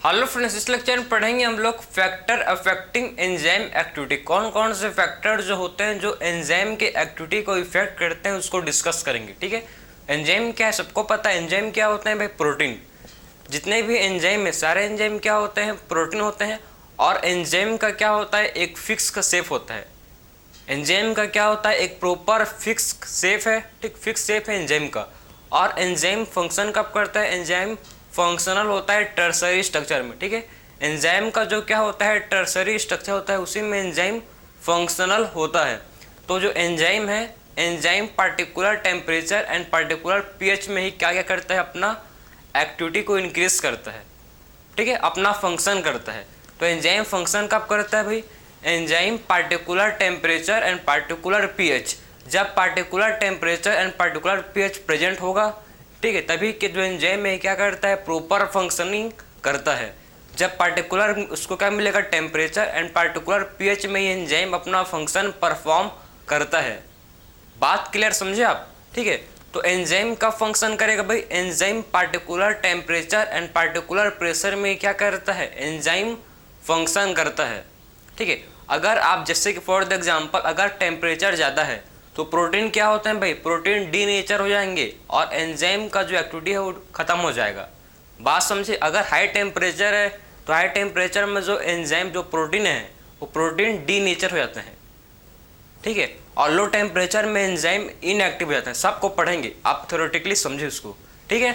Hello friends, इस lecture में पढ़ेंगे हम लोग फैक्टर अफेक्टिंग एंजाइम एक्टिविटी। कौन कौन से फैक्टर जो होते हैं जो एंजाइम के एक्टिविटी को इफेक्ट करते हैं उसको डिस्कस करेंगे। ठीक है, एंजाइम क्या है सबको पता है। एंजाइम क्या होते हैं भाई? प्रोटीन। जितने भी एंजाइम है सारे एंजाइम क्या होते हैं? प्रोटीन होते हैं। और एंजाइम का क्या होता है? एक फिक्स का शेप होता है। एंजाइम का क्या होता है? एक प्रॉपर फिक्स शेप है। ठीक, फिक्स शेप है एंजाइम का। और एंजाइम फंक्शन कब करता है? एंजाइम फंक्शनल होता है टर्सरी स्ट्रक्चर में। ठीक है, एंजाइम का जो क्या होता है? टर्सरी स्ट्रक्चर होता है, उसी में एंजाइम फंक्शनल होता है। तो जो एंजाइम है, enzyme particular temperature and particular pH में ही क्या क्या करता है? अपना एक्टिविटी को इंक्रीज करता है। ठीक है, अपना फंक्शन करता है। तो एंजाइम फंक्शन कब करता है भाई? Enzyme particular temperature and particular pH, जब particular temperature and particular pH present होगा, ठीक है, तभी कि जो एंजाइम है क्या करता है? प्रॉपर फंक्शनिंग करता है। जब पार्टिकुलर उसको क्या मिलेगा? टेम्परेचर एंड पार्टिकुलर पीएच में ही एंजाइम अपना फंक्शन परफॉर्म करता है। बात क्लियर समझे आप? ठीक है, तो एंजाइम का फंक्शन करेगा भाई? Enzyme particular temperature and particular pressure में क्या करता है? एंजाइम फंक्शन करता है। ठीक है, अगर आप जैसे कि फॉर द एग्जांपल अगर टेम्परेचर ज़्यादा है तो प्रोटीन क्या होते हैं भाई? प्रोटीन डीनेचर हो जाएंगे और एंजाइम का जो एक्टिविटी है वो खत्म हो जाएगा। बात समझे? अगर हाई टेम्परेचर है तो हाई टेम्परेचर में जो एंजाइम जो प्रोटीन है वो प्रोटीन डीनेचर हो जाते हैं। ठीक है, और लो टेम्परेचर में एंजाइम इनएक्टिव हो जाते हैं। सबको पढ़ेंगे, आप थ्योरेटिकली समझे उसको। ठीक है,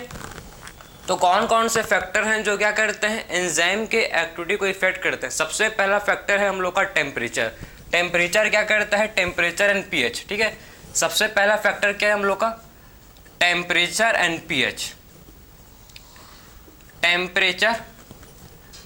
तो कौन कौन से फैक्टर हैं जो क्या करते हैं? एंजाइम के एक्टिविटी को इफेक्ट करते हैं। सबसे पहला फैक्टर है हम लोग का टेम्परेचर। टेम्परेचर क्या करता है? Temperature and pH. ठीक है, सबसे पहला फैक्टर क्या है हम लोग का? Temperature and pH. टेम्परेचर,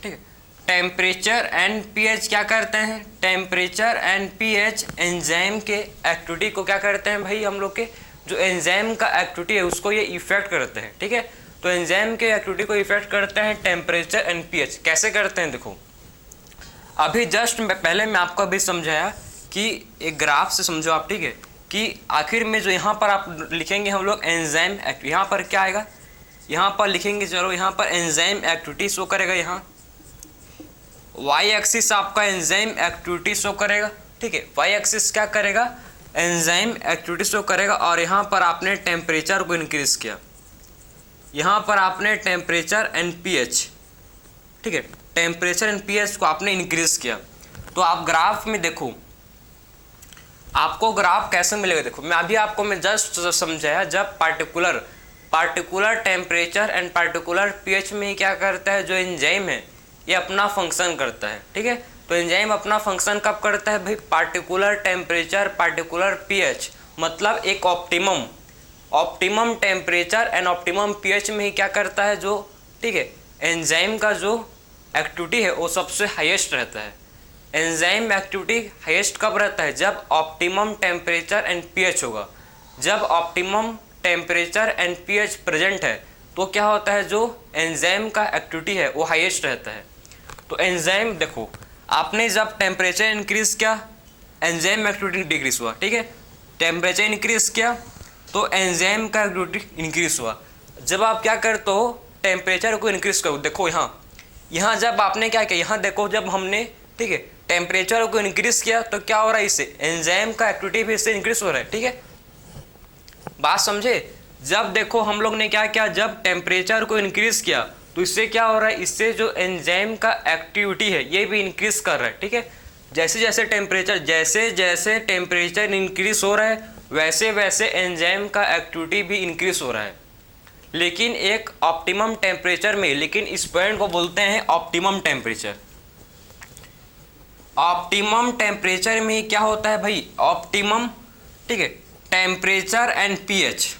ठीक है, टेम्परेचर एंड पीएच क्या करते हैं? टेम्परेचर एंड पीएच एंजाइम के एक्टिविटी को क्या करते हैं भाई? हम लोग के जो एंजाइम का एक्टिविटी है उसको ये इफेक्ट करते हैं। ठीक है, तो एंजाइम के एक्टिविटी को इफेक्ट करते हैं टेम्परेचर एंड पीएच। कैसे करते हैं देखो, अभी जस्ट पहले मैं आपको अभी समझाया कि एक ग्राफ से समझो आप। ठीक है, कि आखिर में जो यहाँ पर आप लिखेंगे हम लोग एंजाइम एक्टिविटी, यहाँ पर क्या आएगा? यहाँ पर लिखेंगे, चलो यहाँ पर एंजाइम एक्टिविटी शो करेगा। यहाँ वाई एक्सिस आपका एंजाइम एक्टिविटी शो करेगा। ठीक है, वाई एक्सिस क्या करेगा? एंजाइम एक्टिविटी शो करेगा। और यहाँ पर आपने टेम्परेचर को इंक्रीज किया, यहाँ पर आपने टेम्परेचर एंड पीएच, ठीक है, टेम्परेचर एंड पीएच को आपने इंक्रीज किया। तो आप ग्राफ में देखो, आपको ग्राफ कैसे मिलेगा? देखो मैं अभी आपको मैं जस्ट समझाया, जब particular temperature and particular pH में क्या करता है? जो एंजाइम है ये अपना फंक्शन करता है। ठीक है, तो एंजाइम अपना फंक्शन कब करता है भाई? पार्टिकुलर टेम्परेचर पार्टिकुलर पीएच, मतलब एक optimum temperature and optimum pH में ही क्या करता है? जो, ठीक है, एंजाइम का जो एक्टिविटी है वो सबसे हाईएस्ट रहता है। एंजाइम एक्टिविटी हाईएस्ट कब रहता है? जब ऑप्टिमम टेम्परेचर एंड पीएच होगा। जब optimum temperature and pH present है तो क्या होता है? जो एंजाइम का एक्टिविटी है वो हाईएस्ट रहता है। तो एंजाइम देखो, आपने जब टेम्परेचर इंक्रीज किया एंजाइम एक्टिविटी डिक्रीज हुआ। ठीक है, टेम्परेचर इंक्रीज किया तो एंजाइम का एक्टिविटी इंक्रीज हुआ। जब आप क्या करते हो? टेम्परेचर को इंक्रीज करो। देखो यहाँ जब आपने क्या किया, यहाँ देखो, जब हमने, ठीक है, टेम्परेचर को इंक्रीज किया तो क्या हो रहा है? इससे एंजाइम का एक्टिविटी भी इससे इंक्रीज हो रहा है। ठीक है, बात समझे? जब देखो हम लोग ने क्या किया, जब टेम्परेचर को इंक्रीज किया तो इससे क्या हो रहा है? इससे जो एंजाइम का एक्टिविटी है ये भी इंक्रीज कर रहा है। ठीक है, जैसे जैसे टेम्परेचर इंक्रीज हो रहा है वैसे वैसे एंजाइम का एक्टिविटी भी इंक्रीज हो रहा है, लेकिन एक ऑप्टिमम टेम्परेचर में। लेकिन इस पॉइंट को बोलते हैं ऑप्टिमम टेम्परेचर। ऑप्टिमम टेम्परेचर में क्या होता है भाई? ऑप्टिमम, ठीक है, temperature and pH.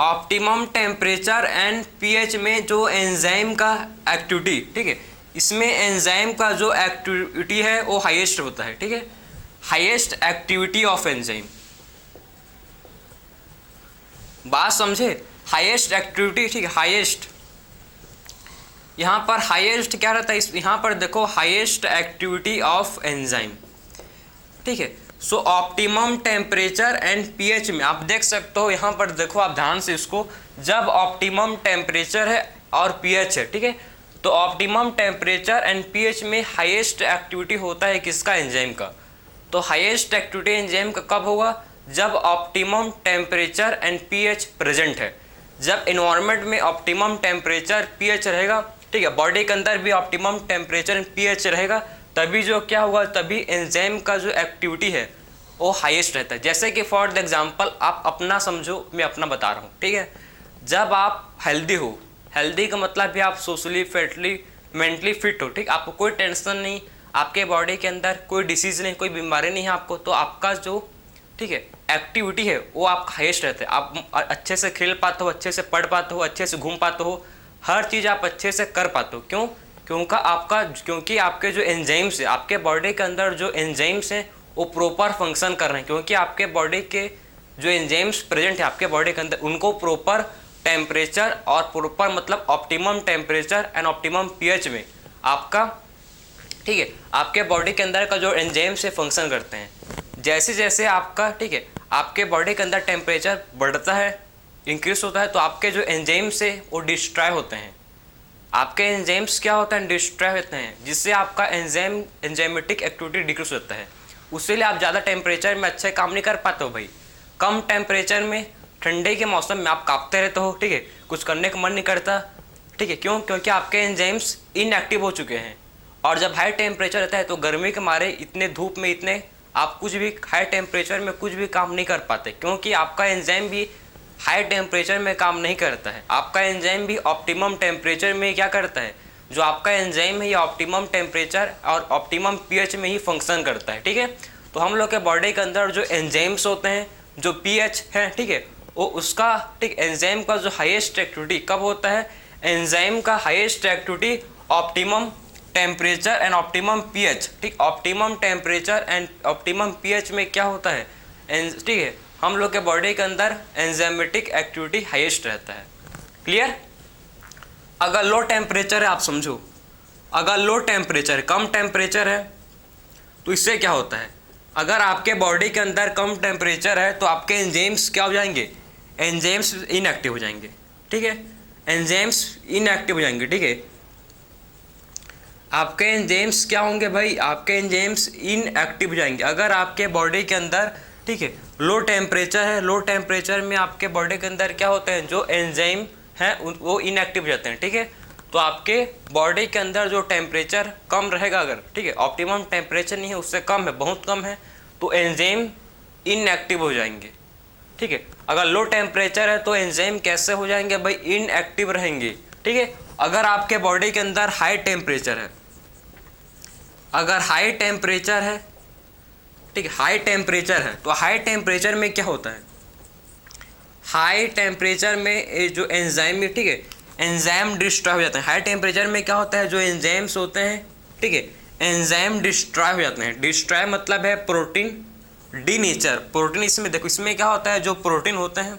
Optimum temperature and pH में जो एंजाइम का एक्टिविटी, ठीक है, इसमें एंजाइम का जो एक्टिविटी है वो हाईएस्ट होता है। ठीक है, हाईएस्ट एक्टिविटी ऑफ एंजाइम। बात समझे? हाईएस्ट एक्टिविटी, ठीक है, हाईएस्ट, यहाँ पर हाईएस्ट क्या रहता है? यहाँ पर देखो हाईएस्ट एक्टिविटी ऑफ एंजाइम। ठीक है, सो ऑप्टिमम टेम्परेचर एंड पीएच में आप देख सकते हो, यहाँ पर देखो आप ध्यान से इसको, जब ऑप्टिमम टेम्परेचर है और पीएच है, ठीक है, तो ऑप्टिमम टेम्परेचर एंड पीएच में हाईएस्ट एक्टिविटी होता है किसका, एंजाइम का। तो हाईएस्ट एक्टिविटी एंजाइम का कब होगा, जब optimum temperature and pH present है। जब इन्वायरमेंट में ऑप्टिमम टेम्परेचर पीएच रहेगा, ठीक है, बॉडी के अंदर भी ऑप्टिमम टेम्परेचर एंड पीएच रहेगा, तभी जो क्या होगा, तभी एंजाइम का जो एक्टिविटी है वो हाईएस्ट रहता है। जैसे कि फॉर द एग्जांपल आप अपना समझो, मैं अपना बता रहा हूँ, ठीक है। जब आप हेल्दी हो, हेल्दी का मतलब भी आप सोशली फिटली मेंटली फिट हो, ठीक, आपको कोई टेंशन नहीं, आपके बॉडी के अंदर कोई डिसीज़ नहीं, कोई बीमारी नहीं है आपको, तो आपका जो, ठीक है, एक्टिविटी है वो आपका हाईएस्ट रहता है। आप अच्छे से खेल पाते हो, अच्छे से पढ़ पाते हो, अच्छे से घूम पाते हो, हर चीज़ आप अच्छे से कर पाते हो। क्यों? क्योंकि आपके जो एंजाइम्स है, आपके बॉडी के अंदर जो एंजाइम्स हैं वो प्रॉपर फंक्शन कर रहे हैं, क्योंकि आपके बॉडी के जो एंजाइम्स प्रेजेंट है आपके बॉडी के अंदर, उनको प्रॉपर टेम्परेचर और प्रॉपर मतलब optimum temperature and optimum pH में आपका, ठीक है, आपके बॉडी के अंदर का जो एंजाइम्स है फंक्शन करते हैं। जैसे जैसे आपका, ठीक है, आपके बॉडी के अंदर टेम्परेचर बढ़ता है, इंक्रीज होता है, तो आपके जो एंजाइम्स है वो डिस्ट्रॉय होते हैं। आपके एंजाइम्स क्या होते हैं, डिस्ट्रॉय होते हैं, जिससे आपका एंजाइमेटिक एक्टिविटी डिक्रीज होता है। उसीलिए आप ज़्यादा टेम्परेचर में अच्छे काम नहीं कर पाते हो भाई। कम टेम्परेचर में, ठंडे के मौसम में आप कांपते रहते हो, ठीक है, कुछ करने का मन नहीं करता, ठीक है, क्यों? क्योंकि आपके एंजाइम्स इनएक्टिव हो चुके हैं। और जब हाई टेम्परेचर रहता है तो गर्मी के मारे इतने धूप में इतने आप कुछ भी हाई टेम्परेचर में कुछ भी काम नहीं कर पाते, क्योंकि आपका एंजाइम भी हाई टेम्परेचर में काम नहीं करता है। आपका एंजाइम भी ऑप्टिमम टेम्परेचर में क्या करता है, जो आपका एंजाइम है ये ऑप्टिमम टेम्परेचर और ऑप्टिमम पीएच में ही फंक्शन करता है, ठीक है। तो हम लोग के बॉडी के अंदर जो एंजाइम्स होते हैं, जो पीएच है, ठीक है, वो उसका, ठीक, एंजाइम का जो हाईएस्ट एक्टिविटी कब होता है, एंजाइम का highest activity optimum temperature and optimum pH, ठीक, optimum temperature and optimum pH में क्या होता है, ठीक है, हम लोग के बॉडी के अंदर एंजाइमेटिक एक्टिविटी हाईएस्ट रहता है। क्लियर? अगर लो टेम्परेचर है, आप समझो, अगर लो टेम्परेचर है, कम टेम्परेचर है, तो इससे क्या होता है, अगर आपके बॉडी के अंदर कम टेम्परेचर है तो आपके एंजाइम्स क्या हो जाएंगे, एंजाइम्स इनएक्टिव हो जाएंगे, ठीक है, एंजाइम्स इनएक्टिव हो जाएंगे, ठीक है। आपके एंजाइम्स क्या होंगे भाई, आपके एंजाइम्स इनएक्टिव हो जाएंगे अगर आपके बॉडी के अंदर, ठीक है, लो टेम्परेचर है। लो टेम्परेचर में आपके बॉडी के अंदर क्या होते हैं, जो एंजाइम हैं वो इनएक्टिव हो जाते हैं, ठीक है। तो आपके बॉडी के अंदर जो टेम्परेचर कम रहेगा अगर, ठीक है, ऑप्टिमम टेम्परेचर नहीं है, उससे कम है, बहुत कम है, तो एंजाइम इनएक्टिव हो जाएंगे, ठीक है। अगर लो टेम्परेचर है तो एंजाइम कैसे हो जाएंगे भाई, इनएक्टिव रहेंगे, ठीक है। अगर आपके बॉडी के अंदर हाई टेम्परेचर है, अगर हाई टेम्परेचर है, ठीक है, हाई टेम्परेचर है, तो हाई टेम्परेचर में क्या होता है, हाई टेम्परेचर में जो एंजाइम, ठीक है, एंजाइम डिस्ट्रॉय हो जाते हैं। हाई टेम्परेचर में क्या होता है, जो एंजाइम्स होते हैं, ठीक है, एंजाइम डिस्ट्रॉय हो जाते हैं। डिस्ट्रॉय मतलब है प्रोटीन डीनेचर। प्रोटीन इसमें देखो, इसमें क्या होता है, जो प्रोटीन होते हैं,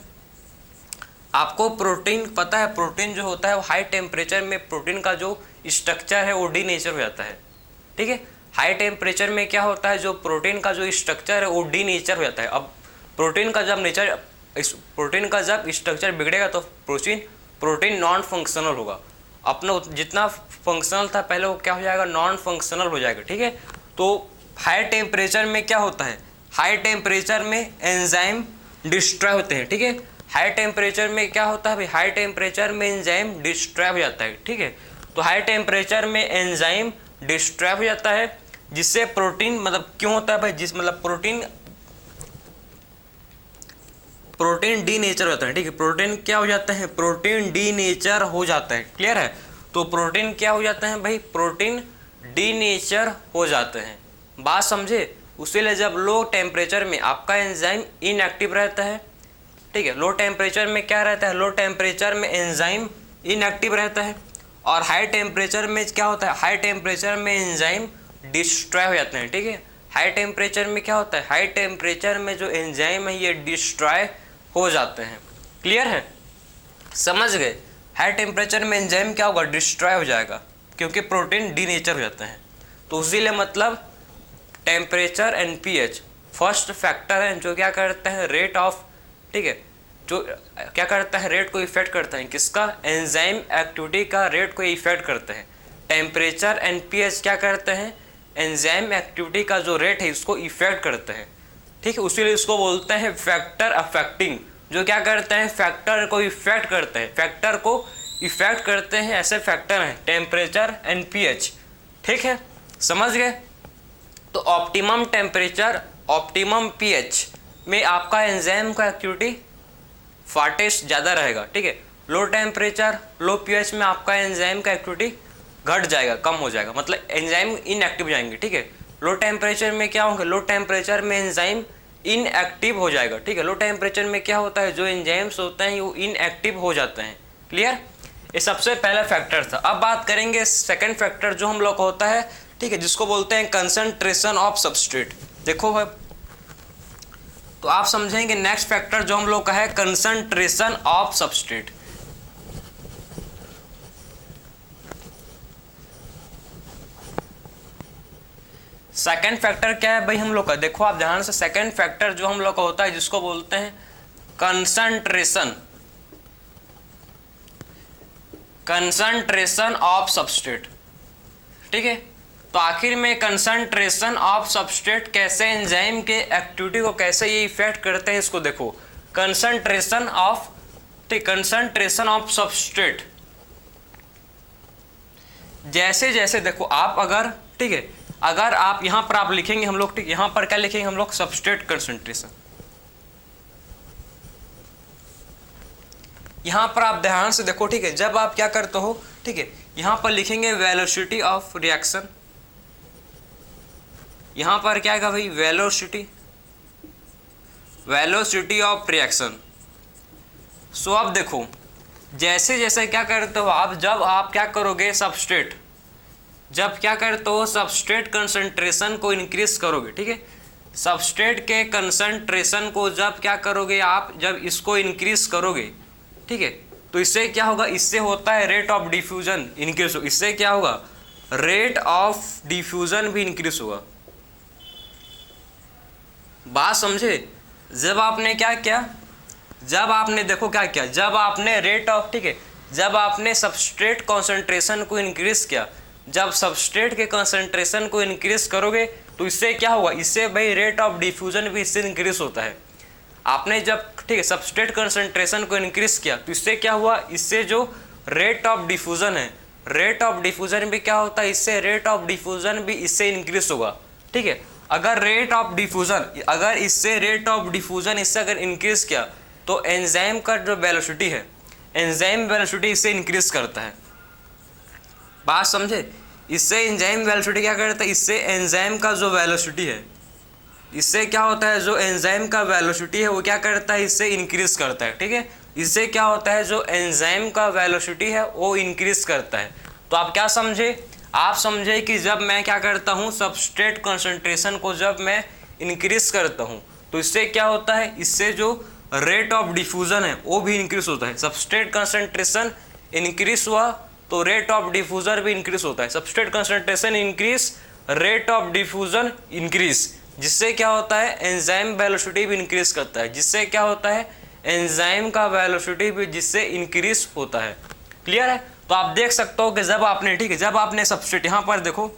आपको प्रोटीन पता है, प्रोटीन जो होता है वो हाई टेम्परेचर में प्रोटीन का जो स्ट्रक्चर है वो डीनेचर हो जाता है, ठीक है। हाई टेम्परेचर में क्या होता है, जो प्रोटीन का जो स्ट्रक्चर है वो डीनेचर हो जाता है। अब प्रोटीन का जब स्ट्रक्चर बिगड़ेगा तो प्रोटीन नॉन फंक्शनल होगा, अपना जितना फंक्शनल था पहले वो क्या हो जाएगा, नॉन फंक्शनल हो जाएगा, ठीक है। तो हाई टेम्परेचर में क्या होता है, हाई टेम्परेचर में एंजाइम डिस्ट्रॉय होते हैं, ठीक है। हाई टेम्परेचर में क्या होता है भाई, हाई टेम्परेचर में एंजाइम डिस्ट्रॉय हो जाता है, ठीक है। तो हाई टेम्परेचर में एंजाइम डिस्ट्रॉय हो जाता है, जिससे प्रोटीन, मतलब क्यों होता है भाई, जिस मतलब प्रोटीन डीनेचर होता है, ठीक है। प्रोटीन क्या हो जाता है, प्रोटीन डीनेचर हो जाता है, क्लियर है। तो प्रोटीन क्या हो जाता है भाई, प्रोटीन डीनेचर हो जाते हैं, बात समझे। उसीलिए जब लो टेम्परेचर में आपका एंजाइम इनएक्टिव रहता है, ठीक है, लो टेम्परेचर में क्या रहता है, लो टेम्परेचर में एंजाइम इनएक्टिव रहता है। और हाई टेम्परेचर में क्या होता है, हाई टेम्परेचर में एंजाइम डिस्ट्रॉय हो जाते हैं, ठीक है। हाई टेम्परेचर में क्या होता है, हाई टेम्परेचर में जो एंजाइम है ये डिस्ट्रॉय हो जाते हैं, क्लियर है, समझ गए। हाई टेम्परेचर में एंजाइम क्या होगा, डिस्ट्रॉय हो जाएगा, क्योंकि प्रोटीन डीनेचर हो जाते हैं। तो इसीलिए मतलब temperature and pH first factor है जो क्या करता है, रेट ऑफ, ठीक है, जो क्या करता है, रेट को इफेक्ट करता है, किसका, एंजाइम एक्टिविटी का रेट को इफेक्ट करते हैं। टेम्परेचर एंड पीएच क्या करते हैं, एंजाइम एक्टिविटी का जो रेट है उसको इफेक्ट करते हैं, ठीक है। उसीलिए इसको बोलते हैं फैक्टर अफेक्टिंग, जो क्या करते हैं, फैक्टर को इफेक्ट करते हैं, फैक्टर को इफेक्ट करते हैं, ऐसे फैक्टर हैं टेम्परेचर एंड पीएच, ठीक है, समझ गए। तो ऑप्टिमम टेम्परेचर ऑप्टिमम पीएच में आपका एंजाइम का एक्टिविटी फास्टेस्ट ज़्यादा रहेगा, ठीक है। लो टेम्परेचर लो पीएच में आपका एंजाइम का एक्टिविटी घट जाएगा, कम हो जाएगा, मतलब एंजाइम इनएक्टिव जाएंगे, ठीक है। लो टेम्परेचर में क्या होगा, लो टेम्परेचर में एंजाइम इनएक्टिव हो जाएगा, ठीक है। लो टेम्परेचर में क्या होता है, जो एंजाइम्स होते हैं वो इनएक्टिव हो जाते हैं, क्लियर। ये सबसे पहला फैक्टर था। अब बात करेंगे सेकंड फैक्टर जो हम लोग का होता है, ठीक है, जिसको बोलते हैं कंसंट्रेशन ऑफ सबस्ट्रेट। देखो भाई, तो आप समझेंगे नेक्स्ट फैक्टर जो हम लोग का है concentration of substrate. Second factor क्या है भाई हम लोग का, देखो आप ध्यान से, सेकंड फैक्टर जो हम लोग का होता है जिसको बोलते हैं कंसंट्रेशन ऑफ सबस्ट्रेट, ठीक है। तो आखिर में कंसंट्रेशन ऑफ सबस्ट्रेट कैसे एंजाइम के एक्टिविटी को कैसे ये इफेक्ट करते हैं, इसको देखो। कंसंट्रेशन ऑफ सबस्ट्रेट, जैसे जैसे देखो आप अगर, ठीक है, अगर आप यहां पर आप लिखेंगे हम लोग, ठीक, यहां पर क्या लिखेंगे हम लोग, सबस्ट्रेट कंसंट्रेशन। यहां पर आप ध्यान से देखो, ठीक है, जब आप क्या करते हो, ठीक है, यहां पर लिखेंगे वेलोसिटी ऑफ रिएक्शन, यहां पर क्या है भाई, वेलोसिटी ऑफ रिएक्शन। सो अब देखो, जैसे जैसे क्या करते हो आप, जब आप क्या करोगे सबस्ट्रेट, जब क्या करते हो सबस्ट्रेट कंसंट्रेशन को इंक्रीज करोगे, ठीक है, सबस्ट्रेट के कंसंट्रेशन को जब क्या करोगे आप, जब इसको इंक्रीज करोगे, ठीक है, तो इससे क्या होगा, इससे होता है रेट ऑफ डिफ्यूजन इंक्रीज हो, इससे क्या होगा, रेट ऑफ डिफ्यूजन भी इंक्रीज होगा। बात समझे, जब आपने क्या किया, जब आपने देखो क्या किया, जब आपने रेट ऑफ, ठीक है, जब आपने सबस्ट्रेट कॉन्सेंट्रेशन को इंक्रीज किया, जब सबस्ट्रेट के कंसंट्रेशन को इंक्रीज करोगे तो इससे क्या होगा, इससे भाई रेट ऑफ डिफ्यूजन भी इससे इंक्रीज होता है। आपने जब, ठीक है, सबस्ट्रेट कंसंट्रेशन को इंक्रीज किया तो इससे क्या हुआ, इससे जो रेट ऑफ डिफ्यूजन है, रेट ऑफ डिफ्यूजन भी क्या होता है, इससे रेट ऑफ डिफ्यूजन भी इससे इंक्रीज होगा, ठीक है। अगर रेट ऑफ डिफ्यूजन, अगर इससे रेट ऑफ डिफ्यूजन इससे अगर इंक्रीज किया तो एंजाइम का जो वेलोसिटी है, एंजाइम वेलोसिटी इससे इंक्रीज करता है। बात समझे, इससे एंजाइम वेलोसिटी क्या करता है, इससे एंजाइम का जो वेलोसिटी है, इससे क्या होता है, जो एंजाइम का वेलोसिटी है वो क्या करता है, इससे इंक्रीज करता है, ठीक है। इससे क्या होता है, जो एंजाइम का वेलोसिटी है वो इंक्रीज करता है। तो आप क्या समझे, आप समझे कि जब मैं क्या करता हूँ, सबस्ट्रेट कंसंट्रेशन को जब मैं इंक्रीज करता हूँ तो इससे क्या होता है, इससे जो रेट ऑफ डिफ्यूजन है वो भी इंक्रीज होता है। सबस्ट्रेट कंसंट्रेशन इंक्रीज हुआ तो रेट ऑफ डिफ्यूजन भी इंक्रीज होता है। Substrate concentration increase, rate of diffusion increase, जिससे क्या होता है, एंजाइम वेलोसिटी भी इंक्रीज करता है, जिससे क्या होता है, एंजाइम का वेलोसिटी भी जिससे इंक्रीज होता है। क्लियर है। तो आप देख सकते हो कि जब आपने, ठीक है, जब आपने सबस्ट्रेट, यहाँ पर देखो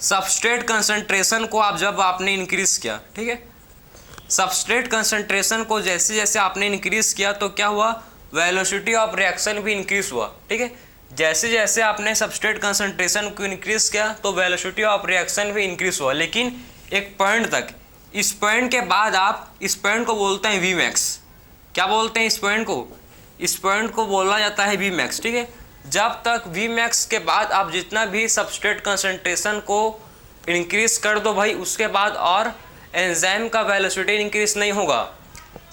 सबस्ट्रेट कंसंट्रेशन को आप जब आपने इंक्रीज किया, ठीक है, सबस्ट्रेट कंसंट्रेशन को जैसे जैसे आपने इंक्रीज किया तो क्या हुआ, वेलोसिटी ऑफ रिएक्शन भी इंक्रीज हुआ, ठीक है। जैसे जैसे आपने सबस्ट्रेट कंसंट्रेशन को इंक्रीज किया तो वेलोसिटी ऑफ रिएक्शन भी इंक्रीज हुआ, लेकिन एक पॉइंट तक। इस पॉइंट के बाद आप, इस पॉइंट को बोलते हैं वी मैक्स। क्या बोलते हैं इस पॉइंट को, इस पॉइंट को बोला जाता है वी मैक्स, ठीक है। जब तक वी मैक्स के बाद आप जितना भी सबस्ट्रेट कंसंट्रेशन को इंक्रीज कर दो भाई, उसके बाद और एंजाइम का वेलोसिटी इंक्रीज नहीं होगा।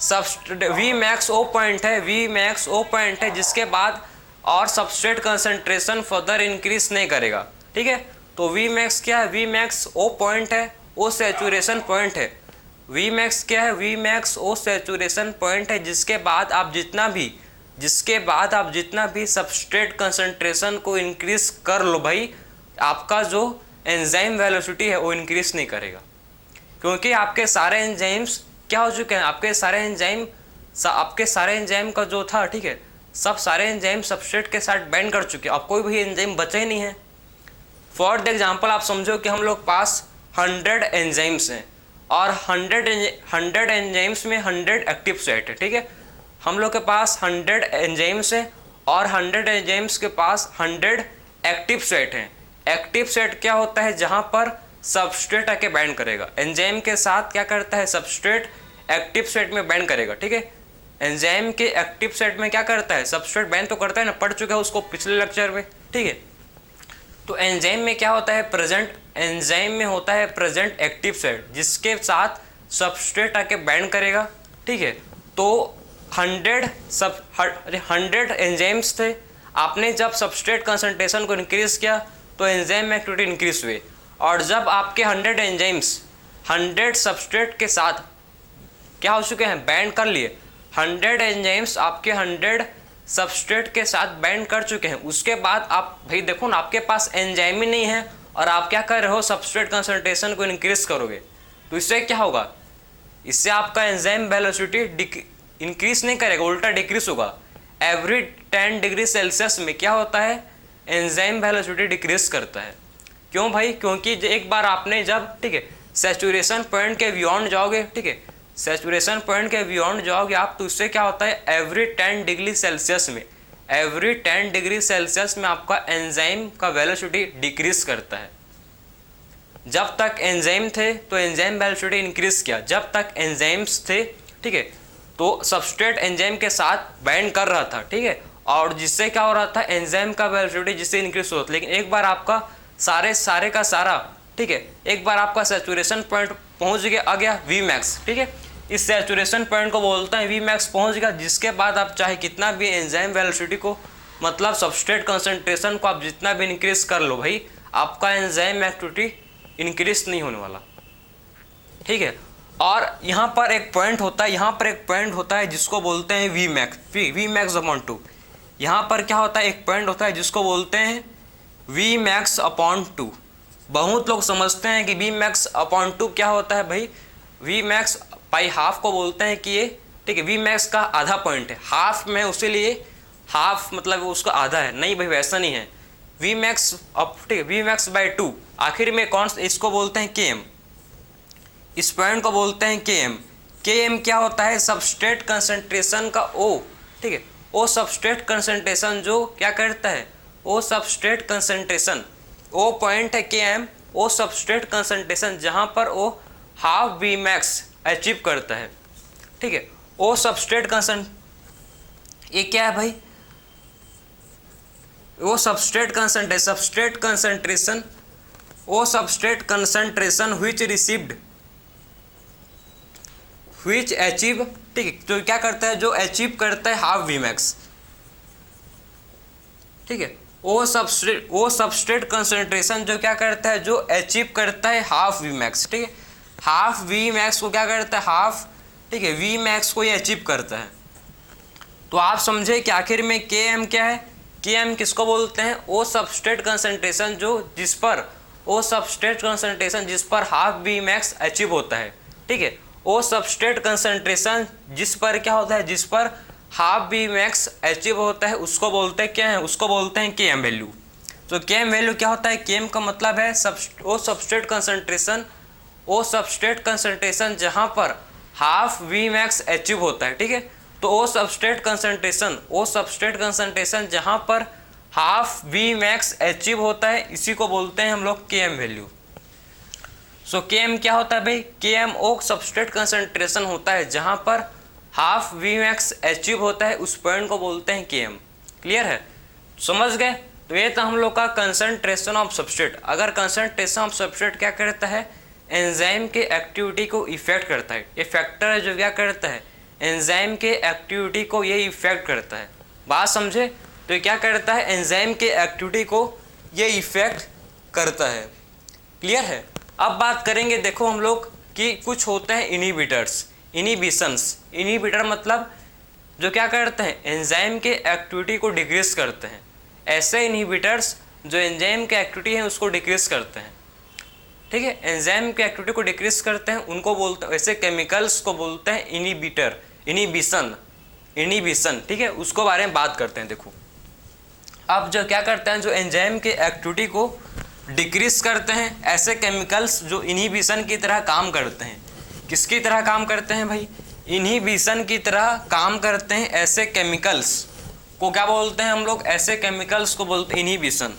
वी मैक्स ओ पॉइंट है, वी मैक्स ओ पॉइंट है जिसके बाद और सबस्ट्रेट कंसंट्रेशन फर्दर इंक्रीज नहीं करेगा, ठीक है। तो वी मैक्स क्या है, वी मैक्स ओ पॉइंट है, ओ सैचुरेशन पॉइंट है। वी मैक्स क्या है, V max or saturation point है जिसके बाद आप जितना भी सबस्ट्रेट कंसंट्रेशन को इंक्रीज कर लो भाई, आपका जो एंजाइम वेलोसिटी है वो इंक्रीज नहीं करेगा, क्योंकि आपके सारे एंजाइम्स क्या हो चुके हैं, आपके सारे एंजाइम का जो था, ठीक है, सब सारे एंजाइम सबस्ट्रेट के साथ बाइंड कर चुके हैं, अब कोई भी एंजाइम बचे ही नहीं है। फॉर द एग्जांपल आप समझो कि हम लोग पास 100 एंजाइम्स हैं और 100 एंजाइम्स में 100 एक्टिव साइट है, ठीक है। हम लोग के पास 100 एंजाइम्स हैं और 100 एंजाइम्स के पास 100 एक्टिव साइट हैं। एक्टिव साइट क्या होता है? जहाँ पर सबस्ट्रेट आके बाइंड करेगा, एंजाइम के साथ क्या करता है? सबस्ट्रेट एक्टिव साइट में बाइंड करेगा, ठीक है। एंजाइम के एक्टिव साइट में क्या करता है? सबस्ट्रेट बाइंड तो करता है ना, पढ़ चुके हैं उसको पिछले लेक्चर में, ठीक है। तो एंजाइम में क्या होता है? प्रेजेंट, एंजाइम में होता है प्रेजेंट एक्टिव साइट जिसके साथ सबस्ट्रेट आके बाइंड करेगा, ठीक है। तो 100 एंजाइम्स थे, आपने जब सबस्ट्रेट कंसंट्रेशन को इंक्रीज किया तो एंजाइम एक्टिविटी इंक्रीज हुई, और जब आपके 100 एंजाइम्स 100 सबस्ट्रेट के साथ क्या हो चुके हैं? बाइंड कर लिए। 100 एंजाइम्स आपके 100 सबस्ट्रेट के साथ बाइंड कर चुके हैं, उसके बाद आप भाई देखो ना, आपके पास एंजाइम ही नहीं है और आप क्या कर रहे हो? सबस्ट्रेट कंसंट्रेशन को इंक्रीज करोगे, तो इससे क्या होगा? इससे आपका एंजाइम वेलोसिटी इंक्रीज नहीं करेगा, उल्टा डिक्रीज होगा। एवरी 10 डिग्री सेल्सियस में क्या होता है? एंजाइम वेलोसिटी डिक्रीज करता है। क्यों भाई? क्योंकि एक बार आपने जब, ठीक है, सैचुरेशन पॉइंट के बियॉन्ड जाओगे, ठीक है, सैचुरेशन पॉइंट के बियॉन्ड जाओगे आप, तो उससे क्या होता है? एवरी 10 डिग्री सेल्सियस में, एवरी 10 डिग्री सेल्सियस में आपका एंजाइम का वेलोसिटी डिक्रीज करता है। जब तक एंजाइम थे तो एंजाइम वेलोसिटी इंक्रीज किया, जब तक एंजाइम्स थे, ठीक है, तो सबस्ट्रेट एंजाइम के साथ बाइंड कर रहा था, ठीक है, और जिससे क्या हो रहा था? एंजाइम का वेलोसिटी जिससे इंक्रीज हो रहा था। लेकिन एक बार आपका सारे का सारा, ठीक है, एक बार आपका सैचुरेशन पॉइंट पहुंच गया वी मैक्स, ठीक है, इस सैचुरेशन पॉइंट को बोलते हैं वी मैक्स पहुंच गया, जिसके बाद आप चाहे कितना भी एंजाइम वेलोसिटी को, मतलब सबस्ट्रेट कंसंट्रेशन को आप जितना भी इंक्रीज कर लो भाई, आपका एंजाइम एक्टिविटी इंक्रीज नहीं होने वाला, ठीक है। और यहाँ पर एक पॉइंट होता है, जिसको बोलते हैं वी मैक्स अपॉन 2। यहाँ पर क्या होता है? एक पॉइंट होता है जिसको बोलते हैं वी मैक्स अपॉन 2। बहुत लोग समझते हैं कि वी मैक्स अपॉन 2 क्या होता है भाई? वी मैक्स बाई हाफ को बोलते हैं कि ये, ठीक है, वी मैक्स का आधा पॉइंट है, हाफ में उसी लिए हाफ मतलब उसका आधा है। नहीं भाई, वैसा नहीं है। वी मैक्स अब, ठीक है, वी मैक्स बाई 2 आखिर में कौन, इसको बोलते हैं के एम, इस पॉइंट को बोलते हैं के एम। के एम क्या होता है? सबस्ट्रेट कंसंट्रेशन का ओ, ठीक है, ओ सबस्ट्रेट कंसंट्रेशन जो क्या करता है? ओ सबस्ट्रेट कंसंट्रेशन, ओ पॉइंट है के एम, ओ सबस्ट्रेट कंसंट्रेशन जहाँ पर ओ हाफ वी मैक्स अचीव करता है, ठीक है। ओ सबस्ट्रेट कंसंट, ये क्या है भाई? वो substrate concentration or substrate concentration which achieve, ठीक है, तो क्या करता है? जो अचीव करता है हाफ वी मैक्स, ठीक है। ओ सबस्ट्रेट कंसंट्रेशन जो क्या करता है? जो अचीव करता है हाफ वी मैक्स, ठीक है। हाफ वी मैक्स को क्या करता है? हाफ, ठीक है, वी मैक्स को ये अचीव करता है। तो आप समझे कि आखिर में के एम क्या है? के एम किसको बोलते हैं? ओ सबस्ट्रेट कंसंट्रेशन जिस पर हाफ वी मैक्स अचीव होता है, ठीक है। ओ सबस्ट्रेट कंसंट्रेशन जिस पर क्या होता है? जिस पर हाफ वी मैक्स अचीव होता है, उसको बोलते हैं क्या है? उसको बोलते हैं के एम वैल्यू। तो के एम वैल्यू क्या होता है? के एम का मतलब है ओ सबस्ट्रेट कंसंट्रेशन जहाँ पर हाफ वी मैक्स अचीव होता है, ठीक है। तो ओ सबस्ट्रेट कंसंट्रेशन जहाँ पर हाफ वी मैक्स अचीव होता है, इसी को बोलते हैं हम लोग के एम वैल्यू। सो के एम क्या होता है भाई? के एम ओ सबस्ट्रेट कंसंट्रेशन होता है जहाँ पर हाफ वी मैक्स अचीव होता है, उस पॉइंट को बोलते हैं के एम। क्लियर है? समझ गए? तो ये था हम लोग का कंसंट्रेशन ऑफ सबस्ट्रेट। अगर कंसंट्रेशन ऑफ सबस्ट्रेट क्या करता है? एंजाइम के एक्टिविटी को इफेक्ट करता है। ये फैक्टर है जो क्या करता है? एंजाइम के एक्टिविटी को ये इफेक्ट करता है। बात समझे? तो ये क्या करता है? एंजाइम के एक्टिविटी को ये इफेक्ट करता है। क्लियर है? अब बात करेंगे, देखो हम लोग कि कुछ होते हैं इनहिबिटर्स, इनहिबिटर मतलब जो क्या करते हैं? एंजाइम के एक्टिविटी को डिक्रीज करते हैं। ऐसे इनहिबिटर्स जो एंजाइम के एक्टिविटी है उसको डिक्रीज करते हैं, ठीक है, एंजाइम के एक्टिविटी को डिक्रीज करते हैं, उनको बोलते हैं, ऐसे केमिकल्स को बोलते हैं इनहिबिशन। इनहिबिशन, ठीक है, उसको बारे में बात करते हैं। देखो अब जो क्या करते हैं, जो एंजाइम के एक्टिविटी को डिक्रीज करते हैं ऐसे केमिकल्स जो इनहिबिशन की तरह काम करते हैं। किसकी तरह काम करते हैं भाई? इनहिबिशन की तरह काम करते हैं ऐसे केमिकल्स को क्या बोलते हैं हम लोग? ऐसे केमिकल्स को बोलते हैं इनहिबिशन।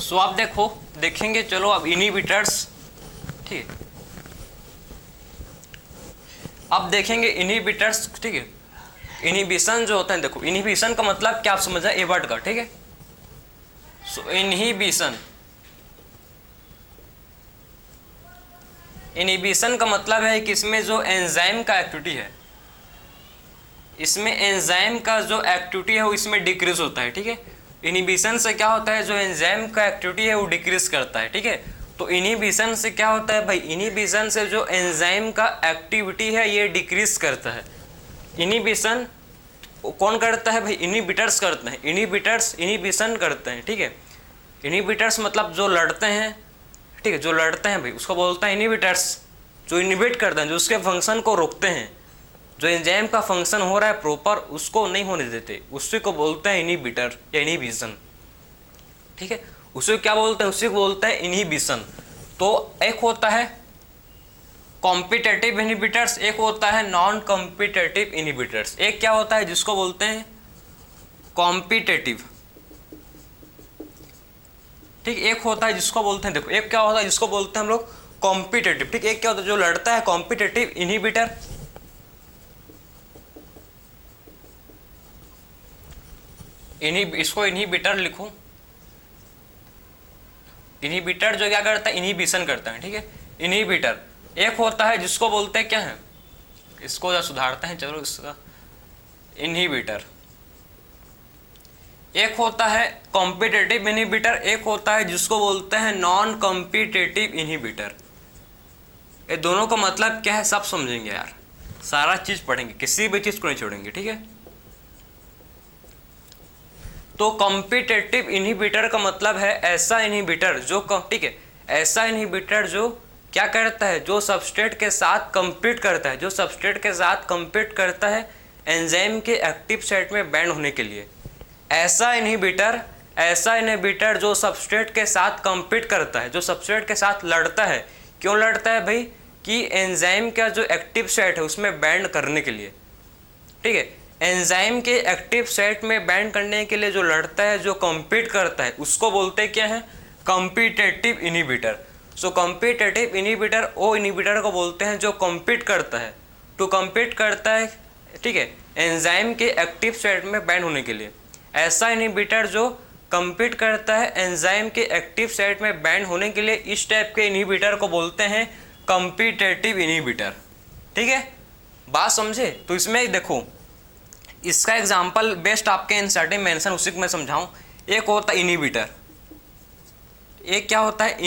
सो आप देखेंगे, चलो अब इनहिबिटर्स, ठीक है, अब देखेंगे इनहिबिटर्स, ठीक है। इनहिबिशन जो होता है, देखो इनहिबिशन का मतलब क्या आप समझ रहे हैं, ए वर्ड का, ठीक है। सो इनहिबिशन का मतलब है कि इसमें जो एंजाइम का एक्टिविटी है, इसमें एंजाइम का जो एक्टिविटी है वो इसमें डिक्रीज होता है, ठीक है। इनहिबिशन से क्या होता है, जो एंजाइम का एक्टिविटी है वो डिक्रीज करता है, ठीक है। तो इनहिबिशन से क्या होता है भाई? इनहिबिशन से जो एंजाइम का एक्टिविटी है ये डिक्रीज करता है। इनहिबिशन कौन करता है भाई? इनहिबिटर्स करते हैं। इनहिबिटर्स इनहिबिशन करते हैं, ठीक है। इनहिबिटर्स मतलब जो लड़ते हैं, ठीक है, जो लड़ते हैं भाई उसको बोलते हैं इनहिबिटर्स। जो इनहिबिट करते हैं, जो उसके फंक्शन को रोकते हैं, जो एंजाइम का फंक्शन हो रहा है प्रॉपर उसको नहीं होने देते, उसी को बोलते हैं इनहिबिटर या इनहिबिशन, ठीक है। उसे क्या बोलते हैं? उसी को बोलते हैं इनहिबिशन। तो एक होता है कॉम्पिटेटिव इनहिबिटर्स, एक होता है नॉन कॉम्पिटेटिव इनहिबिटर्स। एक क्या होता है जिसको बोलते हैं कॉम्पिटेटिव, ठीक। एक होता है जिसको बोलते हैं, देखो एक क्या होता है जिसको बोलते हैं हम लोग कॉम्पिटेटिव, ठीक। एक क्या होता है जो लड़ता है, कॉम्पिटेटिव इनहिबिटर। इसको इनहिबिटर लिखो। इनहिबिटर जो क्या करता है? इनहिबिशन करता है, ठीक है, इनहिबिटर। एक होता है जिसको बोलते हैं क्या है, इसको जरा सुधारते हैं, चलो इसका इनहिबिटर। एक होता है कॉम्पिटेटिव इनहिबिटर, एक होता है जिसको बोलते हैं नॉन कॉम्पिटेटिव इनहिबिटर। ये दोनों का मतलब क्या है सब समझेंगे यार, सारा चीज पढ़ेंगे, किसी भी चीज को नहीं छोड़ेंगे, ठीक है। तो कॉम्पिटेटिव इनहिबिटर का मतलब है ऐसा इनहिबिटर जो, ठीक है, ऐसा इनहिबिटर जो क्या करता है, जो सबस्ट्रेट के साथ कम्पीट करता है, जो सबस्ट्रेट के साथ कम्पीट करता है एंजाइम के एक्टिव साइट में बैंड होने के लिए। ऐसा इनहिबिटर जो सबस्ट्रेट के साथ कम्पीट करता है, जो सबस्ट्रेट के साथ लड़ता है। क्यों लड़ता है भाई? कि एंजाइम का जो एक्टिव साइट है उसमें बैंड करने के लिए, ठीक है। एंजाइम के एक्टिव साइट में बैंड करने के लिए जो लड़ता है, जो कम्पीट करता है, उसको बोलते क्या है? Competitive inhibitor. So competitive inhibitor वो इनहिबिटर को बोलते हैं जो कम्पीट करता है, टू कम्पीट करता है, ठीक है, एंजाइम के एक्टिव साइट में बैंड होने के लिए। ऐसा इनहिबिटर जो कम्पीट करता है एंजाइम के एक्टिव साइट में बैंड होने के लिए, इस टाइप के इनहिबिटर को बोलते हैं कॉम्पिटेटिव इनहिबिटर, ठीक है। बात समझे? तो इसमें देखो इसका एग्जाम्पल बेस्ट आपके एनसीईआरटी में मेंशन, उसी को मैं समझाऊं। एक होता है इनहिबिटर, एक क्या होता है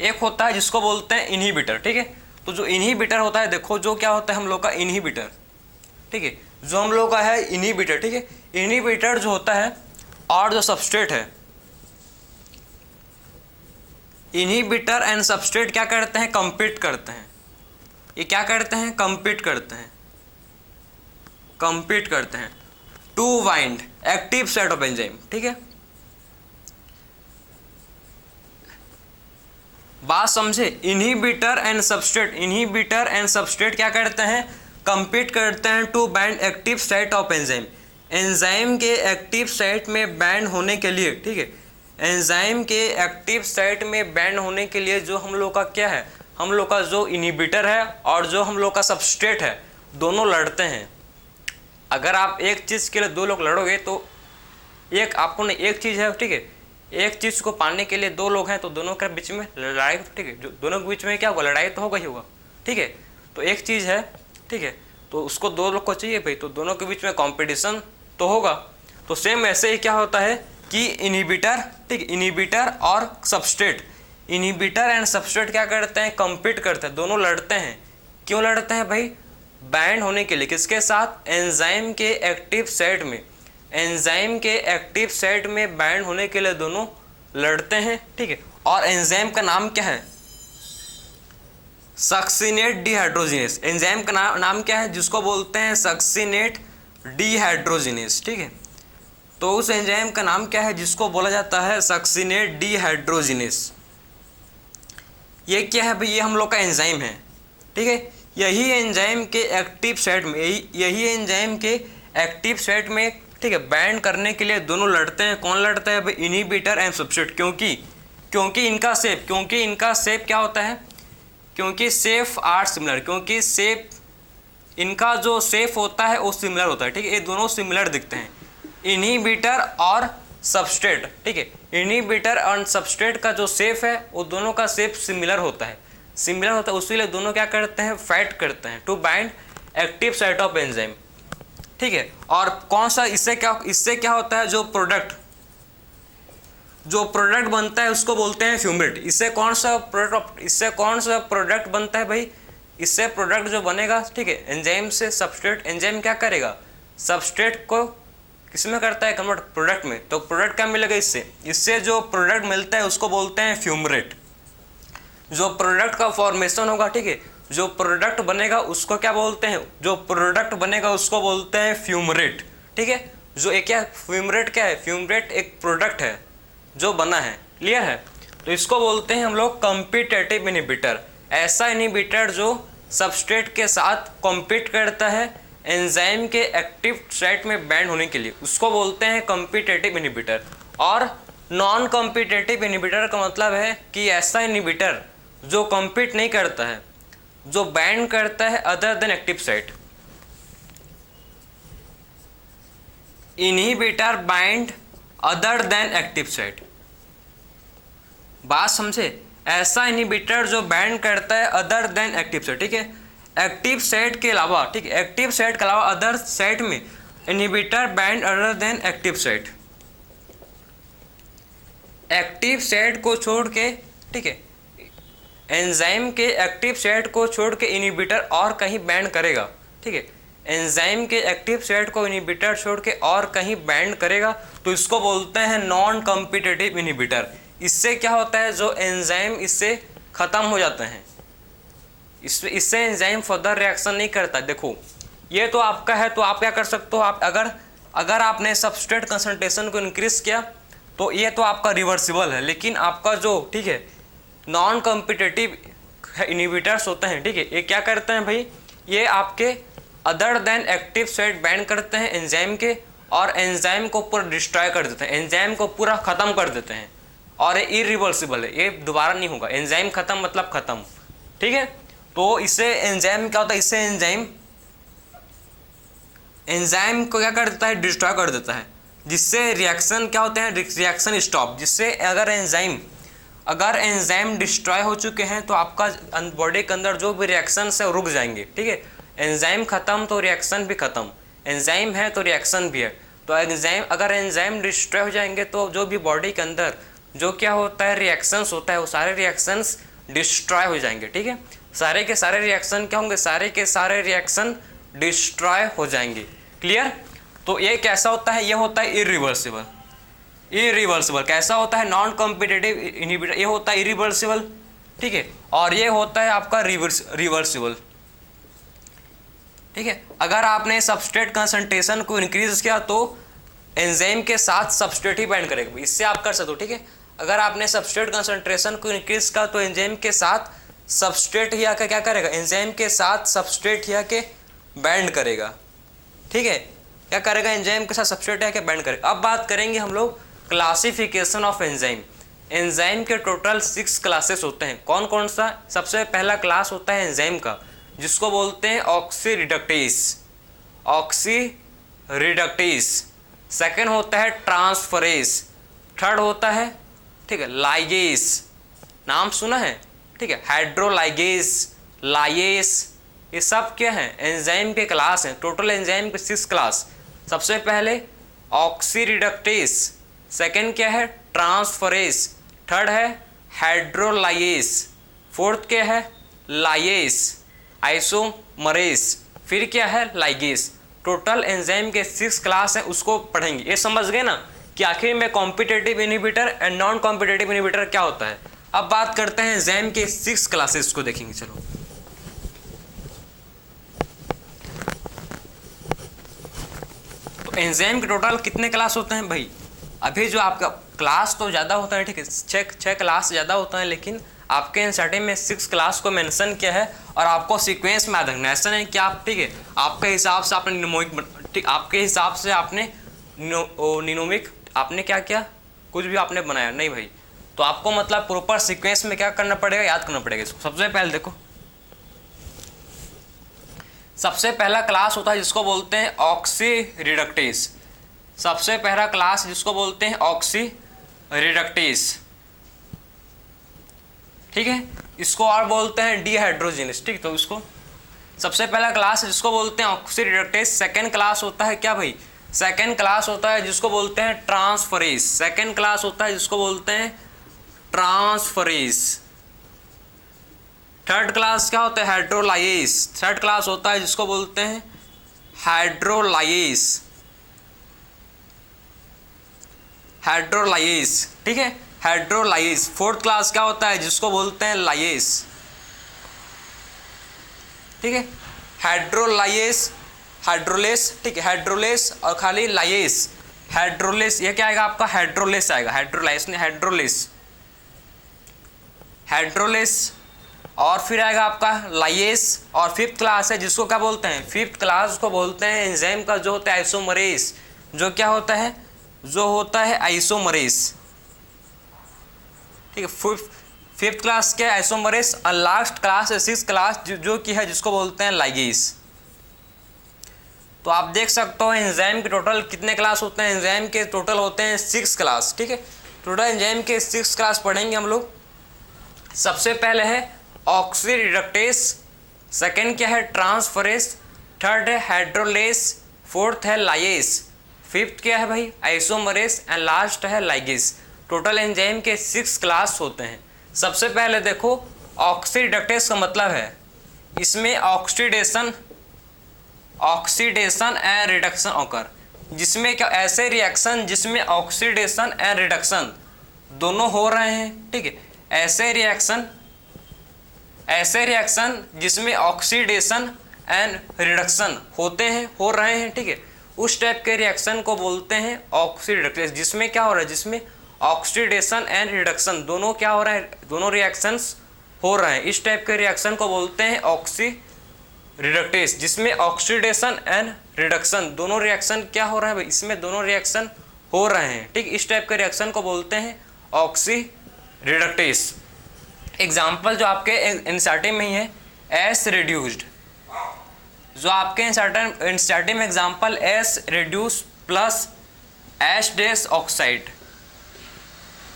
एक होता है जिसको बोलते हैं इनहिबिटर, ठीक है। तो जो इनहिबिटर होता है, देखो जो क्या होता है हम लोग का इनहिबिटर, ठीक है, जो हम लोग का है इनहिबिटर, ठीक है। इनहिबिटर जो होता है और जो सबस्ट्रेट है, इनहिबिटर एंड सबस्ट्रेट क्या करते हैं? कंपीट करते हैं। ये क्या करते हैं? कंपीट करते हैं to bind active site of enzyme, ठीक है। बात समझे? इनहिबिटर एंड सबस्ट्रेट क्या करते हैं? कंपीट करते हैं to bind active site of enzyme. Enzyme के एक्टिव साइट में बैंड होने के लिए, ठीक है, एंजाइम के एक्टिव साइट में बैंड होने के लिए जो हम लोग का क्या है, हम लोग का जो इनहिबिटर है और जो हम लोग का सबस्ट्रेट है, दोनों लड़ते हैं। अगर आप एक चीज़ के लिए दो लोग लड़ोगे तो एक आपको नहीं, एक चीज़ है, ठीक है, एक चीज़ को पाने के लिए दो लोग हैं तो दोनों के बीच में लड़ाई, ठीक है, जो दोनों के बीच में क्या होगा? लड़ाई तो होगा ही होगा, ठीक है। तो एक चीज़ है, ठीक है, तो उसको दो लोग को चाहिए भाई, तो दोनों के बीच में कॉम्पिटिशन तो होगा। तो सेम ऐसे ही क्या होता है कि इनहिबिटर, ठीक, इनहिबिटर और सबस्ट्रेट, इनहिबिटर एंड सबस्ट्रेट क्या करते हैं? कंपीट करते हैं, दोनों लड़ते हैं। क्यों लड़ते हैं भाई? बाइंड होने के लिए। किसके साथ? एंजाइम के एक्टिव साइट में। एंजाइम के एक्टिव साइट में बाइंड होने के लिए दोनों लड़ते हैं, ठीक है। और एंजाइम का नाम क्या है? सक्सिनेट डिहाइड्रोजिनेस, एंजाइम का नाम क्या है, जिसको बोलते हैं सक्सिनेट डिहाइड्रोजिनेस। ठीक है, तो उस एंजाइम का नाम क्या है जिसको बोला जाता है सक्सिनेट डिहाइड्रोजिनेस। ये क्या है भाई, ये हम लोग का एंजाइम है। ठीक है, यही एंजाइम के एक्टिव साइट में, यही एंजाइम के एक्टिव साइट में, ठीक है, बाइंड करने के लिए दोनों लड़ते हैं। कौन लड़ता है भाई, इनहिबिटर एंड सब्स्ट्रेट। क्योंकि इनका शेप क्या होता है, क्योंकि शेप आर सिमिलर, क्योंकि शेप, इनका जो शेप होता है वो सिमिलर होता है। ठीक है, ये दोनों सिमिलर दिखते हैं, इनहिबिटर और सबस्ट्रेट। ठीक है, इनहिबिटर और सबस्ट्रेट का जो शेप है वो दोनों का शेप सिमिलर होता है, उसीलिए दोनों क्या करते हैं, फाइट करते हैं to bind active site of enzyme. ठीक है, और कौन सा, इससे क्या होता है, जो प्रोडक्ट बनता है उसको बोलते हैं फ्यूमरेट। इससे कौन सा प्रोडक्ट बनता है भाई, इससे प्रोडक्ट जो बनेगा, ठीक है, एंजाइम से सबस्ट्रेट, एंजाइम क्या करेगा, सबस्ट्रेट को किसमें करता है, कन्वर्ट प्रोडक्ट में। तो प्रोडक्ट क्या मिलेगा इससे जो प्रोडक्ट मिलता है उसको बोलते हैं फ्यूमरेट। जो प्रोडक्ट का फॉर्मेशन होगा, ठीक है, जो प्रोडक्ट बनेगा उसको क्या बोलते हैं, फ्यूमरेट। ठीक है, जो एक क्या फ्यूमरेट क्या है, फ्यूमरेट एक प्रोडक्ट है जो बना है। क्लियर है, तो इसको बोलते हैं हम लोग कॉम्पिटिटिव इनहिबिटर। ऐसा इनहिबिटर जो सबस्ट्रेट के साथ कॉम्पीट करता है एंजाइम के एक्टिव साइट में बाइंड होने के लिए, उसको बोलते हैं कॉम्पिटिटिव इनहिबिटर। और नॉन कॉम्पिटिटिव इनहिबिटर का मतलब है कि ऐसा इनहिबिटर जो कॉम्पीट नहीं करता है, जो बाइंड करता है other than active site. Inhibitor bind other than active site, बात समझे, ऐसा इनहिबिटर जो बाइंड करता है अदर देन एक्टिव साइट। ठीक है, एक्टिव साइट के अलावा, ठीक है, एक्टिव साइट के अलावा अदर साइट में inhibitor bind other than active site. Active site को छोड़ के, ठीक है, एंजाइम के एक्टिव साइट को छोड़ के इनहिबिटर और कहीं बाइंड करेगा। ठीक है, एंजाइम के एक्टिव साइट को इनहिबिटर छोड़ के और कहीं बाइंड करेगा तो इसको बोलते हैं नॉन कॉम्पिटिटिव इनहिबिटर। इससे क्या होता है, जो एंजाइम इससे ख़त्म हो जाते हैं, इससे एंजाइम फर्दर रिएक्शन नहीं करता। देखो ये तो आपका है, तो आप क्या कर सकते हो, आप अगर आपने सबस्ट्रेट कंसंट्रेशन को इंक्रीज किया तो ये तो आपका रिवर्सिबल है। लेकिन आपका जो, ठीक है, नॉन कॉम्पिटिटिव इनहिबिटर्स होते हैं, ठीक है, ये क्या करते हैं भाई, ये आपके other than active site bind करते हैं एंजाइम के, और एंजाइम को पूरा डिस्ट्रॉय कर देते हैं, एंजाइम को पूरा ख़त्म कर देते हैं, और ये इरिवर्सिबल है, ये दोबारा नहीं होगा। एंजाइम ख़त्म मतलब ख़त्म। ठीक है, तो इससे एंजाइम क्या होता है, इससे एंजाइम को क्या कर देता है, डिस्ट्रॉय कर देता है, जिससे रिएक्शन क्या होते हैं, रिएक्शन स्टॉप। जिससे अगर एंजाइम डिस्ट्रॉय हो चुके हैं तो आपका बॉडी के अंदर जो भी रिएक्शन है रुक जाएंगे। ठीक है, एंजाइम ख़त्म तो रिएक्शन भी ख़त्म, एंजाइम है तो रिएक्शन भी है। तो अगर एंजाइम डिस्ट्रॉय हो जाएंगे तो जो भी बॉडी के अंदर जो क्या होता है, रिएक्शंस होता है, वो सारे रिएक्शंस डिस्ट्रॉय हो जाएंगे। ठीक है, सारे के सारे रिएक्शन क्या होंगे, सारे के सारे रिएक्शन डिस्ट्रॉय हो जाएंगे। क्लियर, तो ये कैसा होता है, ये होता है इरिवर्सिबल। कैसा होता है, नॉन कॉम्पिटिटिव इनहिबिटर, ये होता है इरिवर्सिबल। ठीक है, और ये होता है आपका रिवर्सिबल। ठीक है, अगर आपने सबस्ट्रेट कंसंट्रेशन को इंक्रीज किया तो एंजाइम के साथ सबस्ट्रेट ही बाइंड करेगा, इससे आप कर सकते हो। ठीक है, अगर आपने सबस्ट्रेट कंसंट्रेशन को इंक्रीज किया तो एंजाइम के साथ सबस्ट्रेट ही आकर क्या करेगा, एंजाइम के साथ सबस्ट्रेट ही आके बाइंड करेगा। ठीक है, क्या करेगा, एंजाइम के साथ सबस्ट्रेट आके बाइंड करेगा। अब बात करेंगे हम लोग क्लासिफिकेशन ऑफ एंजाइम। एंजाइम के टोटल 6 क्लासेस होते हैं। कौन कौन सा, सबसे पहला क्लास होता है एंजाइम का, जिसको बोलते हैं ऑक्सीरिडक्टेज। सेकेंड होता है ट्रांसफरेज। थर्ड होता है, ठीक है, लाइगेज, नाम सुना है, ठीक है, हाइड्रोलाइगेज, लाइएस, ये सब क्या है, एंजाइम के क्लास हैं। टोटल एंजाइम के 6 क्लास। सबसे पहले ऑक्सीरिडक्टेज, सेकेंड क्या है, ट्रांसफरेज, थर्ड है हाइड्रोलाइएस, फोर्थ क्या है, लाइएस, आइसोमरेज, फिर क्या है, लाइगेज। टोटल एंजाइम के 6 क्लास हैं, उसको पढ़ेंगे। ये समझ गए ना कि आखिर में competitive inhibitor and non competitive inhibitor क्या होता है। अब बात करते हैं एंजाइम के 6 क्लासेस को देखेंगे। चलो एंजाइम के टोटल कितने क्लास होते हैं भाई? अभी जो आपका क्लास तो ज़्यादा होता है, ठीक है, छः क्लास ज़्यादा होता है, लेकिन आपके एनसीईआरटी में 6 क्लास को मेंशन किया है और आपको सीक्वेंस में याद रखना है। ऐसा नहीं कि आप, ठीक है, आपके हिसाब से आपने निमोनिक, ठीक, आपके हिसाब से आपने निनोमिक आपने क्या किया, कुछ भी आपने बनाया नहीं भाई। तो आपको मतलब प्रॉपर सीक्वेंस में क्या करना पड़ेगा, याद करना पड़ेगा इसको। सबसे पहले देखो, सबसे पहला क्लास होता है जिसको बोलते हैं ऑक्सी रिडक्टेस। सबसे पहला क्लास जिसको बोलते हैं ऑक्सी रिडक्टेस, ठीक है, इसको और बोलते हैं डिहाइड्रोजिनेस, ठीक। तो इसको सबसे पहला क्लास जिसको बोलते हैं ऑक्सी रिडक्टेस। सेकेंड क्लास होता है क्या भाई? सेकेंड क्लास होता है जिसको बोलते हैं ट्रांसफरेज। सेकेंड क्लास होता है जिसको बोलते हैं ट्रांसफरेज। थर्ड क्लास क्या होता है? हाइड्रोलाइज। थर्ड क्लास होता है जिसको बोलते हैं हाइड्रोलाइज, हाइड्रोलाइज, ठीक है, हाइड्रोलाइज। फोर्थ क्लास क्या होता है? जिसको बोलते हैं लाइज, ठीक है, हाइड्रोलाइज, हाइड्रोलेस, ठीक है, हाइड्रोलेस और खाली लाइज, हाइड्रोलेस। ये क्या आएगा आपका? हाइड्रोलेस आएगा, हाइड्रोलाइज नहीं, हाइड्रोलेस, हाइड्रोलेस। और फिर आएगा आपका लाइएस। और फिफ्थ क्लास है जिसको क्या बोलते हैं? फिफ्थ क्लास को बोलते हैं एंजाइम का जो होता है आइसोमरेज। जो क्या होता है? जो होता है आइसोमरेज, ठीक है। फिफ्थ क्लास क्या है? आइसोमरेज। और लास्ट क्लास है सिक्स क्लास जो कि है जिसको बोलते हैं लाइगेज। तो आप देख सकते हो एंजाइम के टोटल कितने क्लास होते हैं? एंजाइम के टोटल होते हैं 6 क्लास, ठीक है। टोटल एंजाइम के 6 क्लास पढ़ेंगे हम लोग। सबसे पहले है ऑक्सी रिडक्टेस, सेकेंड क्या है? ट्रांसफरेज, थर्ड है हाइड्रोलेस, फोर्थ है लाइएस, फिफ्थ क्या है भाई? आइसोमरेज एंड लास्ट है लाइगेज। टोटल एंजाइम के 6 क्लास होते हैं। सबसे पहले देखो ऑक्सी रिडक्टेस का मतलब है इसमें oxidation, oxidation and reduction occur, जिसमें क्या ऐसे रिएक्शन जिसमें ऑक्सीडेशन एंड रिडक्शन दोनों हो रहे हैं, ठीक है। ऐसे रिएक्शन जिसमें ऑक्सीडेशन एंड रिडक्शन होते हैं, हो रहे हैं, ठीक है, उस टाइप के रिएक्शन को बोलते हैं ऑक्सी रिडक्टेस। जिसमें क्या हो रहा है? जिसमें ऑक्सीडेशन एंड रिडक्शन दोनों क्या हो रहा है? दोनों रिएक्शंस हो रहे हैं, इस टाइप के रिएक्शन को बोलते हैं ऑक्सी रिडक्टेस। जिसमें ऑक्सीडेशन एंड रिडक्शन दोनों रिएक्शन क्या हो रहा है भाई? इसमें दोनों रिएक्शन हो रहे हैं, ठीक, इस टाइप के रिएक्शन को बोलते हैं ऑक्सी रिडक्टेस। एग्जाम्पल जो आपके एनसीईआरटी में ही है, एस रिड्यूस्ड, जो आपके एनसीईआरटी में example S reduce plus S dash oxide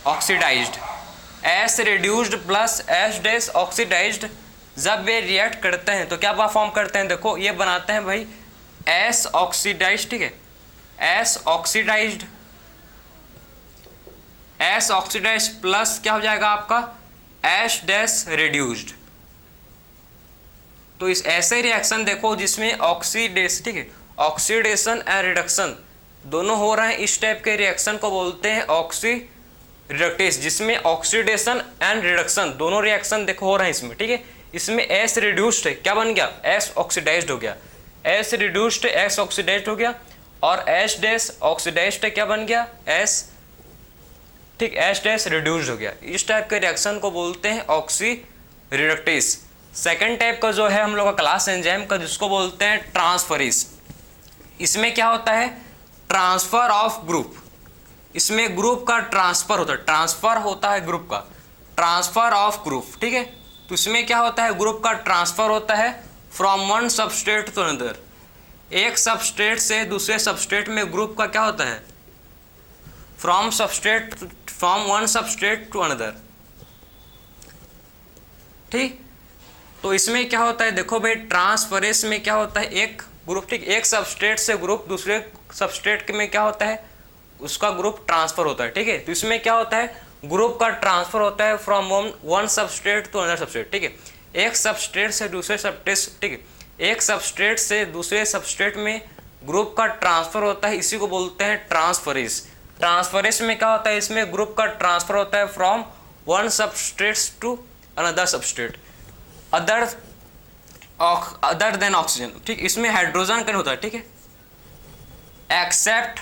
oxidized, S reduced plus S dash oxidized. जब वे रिएक्ट करते हैं तो क्या फॉर्म करते हैं? देखो ये बनाते हैं भाई एस ऑक्सीडाइज्ड, ठीक है, S oxidized, S oxidized plus क्या हो जाएगा आपका? S dash reduced. तो इस ऐसे रिएक्शन देखो जिसमें ऑक्सीडेशन, ठीक है, ऑक्सीडेशन एंड रिडक्शन दोनों हो रहे हैं, इस टाइप के रिएक्शन को बोलते हैं ऑक्सी रिडक्टेस। जिसमें ऑक्सीडेशन एंड रिडक्शन दोनों रिएक्शन देखो हो रहे हैं इसमें, ठीक है। इसमें एस रिड्यूस्ड है, क्या बन गया? एस ऑक्सीडाइज्ड हो गया, एस रिड्यूस्ड एस ऑक्सीडाइज्ड हो गया। और एस डैश ऑक्सीडाइज्ड क्या बन गया? एस, ठीक, एस डैश रिड्यूस्ड हो गया। इस टाइप के रिएक्शन को बोलते हैं ऑक्सी रिडक्टेस। सेकेंड टाइप का जो है हम लोग का क्लास एंजाइम का, जिसको बोलते हैं ट्रांसफरेज। इसमें क्या होता है? Transfer of group. इसमें ग्रुप का ट्रांसफर होता है, ट्रांसफर होता है ग्रुप का, ट्रांसफर ऑफ ग्रुप, ठीक है। तो इसमें क्या होता है? ग्रुप का ट्रांसफर होता है from one substrate to another. एक सबस्ट्रेट से दूसरे सबस्ट्रेट में ग्रुप का क्या होता है? From one substrate to another, ठीक। तो इसमें क्या होता है? देखो भाई ट्रांसफरेज में क्या होता है? एक ग्रुप, ठीक, एक सबस्ट्रेट से ग्रुप दूसरे सबस्ट्रेट में क्या होता है? उसका ग्रुप ट्रांसफर होता है, ठीक है। तो इसमें क्या होता है? ग्रुप का ट्रांसफर होता है from one substrate to another substrate, ठीक है। एक सबस्ट्रेट से दूसरे सबस्ट्रेट, ठीक है, एक सबस्ट्रेट से दूसरे सबस्ट्रेट में ग्रुप का ट्रांसफर होता है, इसी को बोलते हैं ट्रांसफरेज। ट्रांसफरेज में क्या होता है? इसमें ग्रुप का ट्रांसफर होता है from one substrate to another substrate other than oxygen, ठीक। इसमें हाइड्रोजन कन होता है, ठीक है, एक्सेप्ट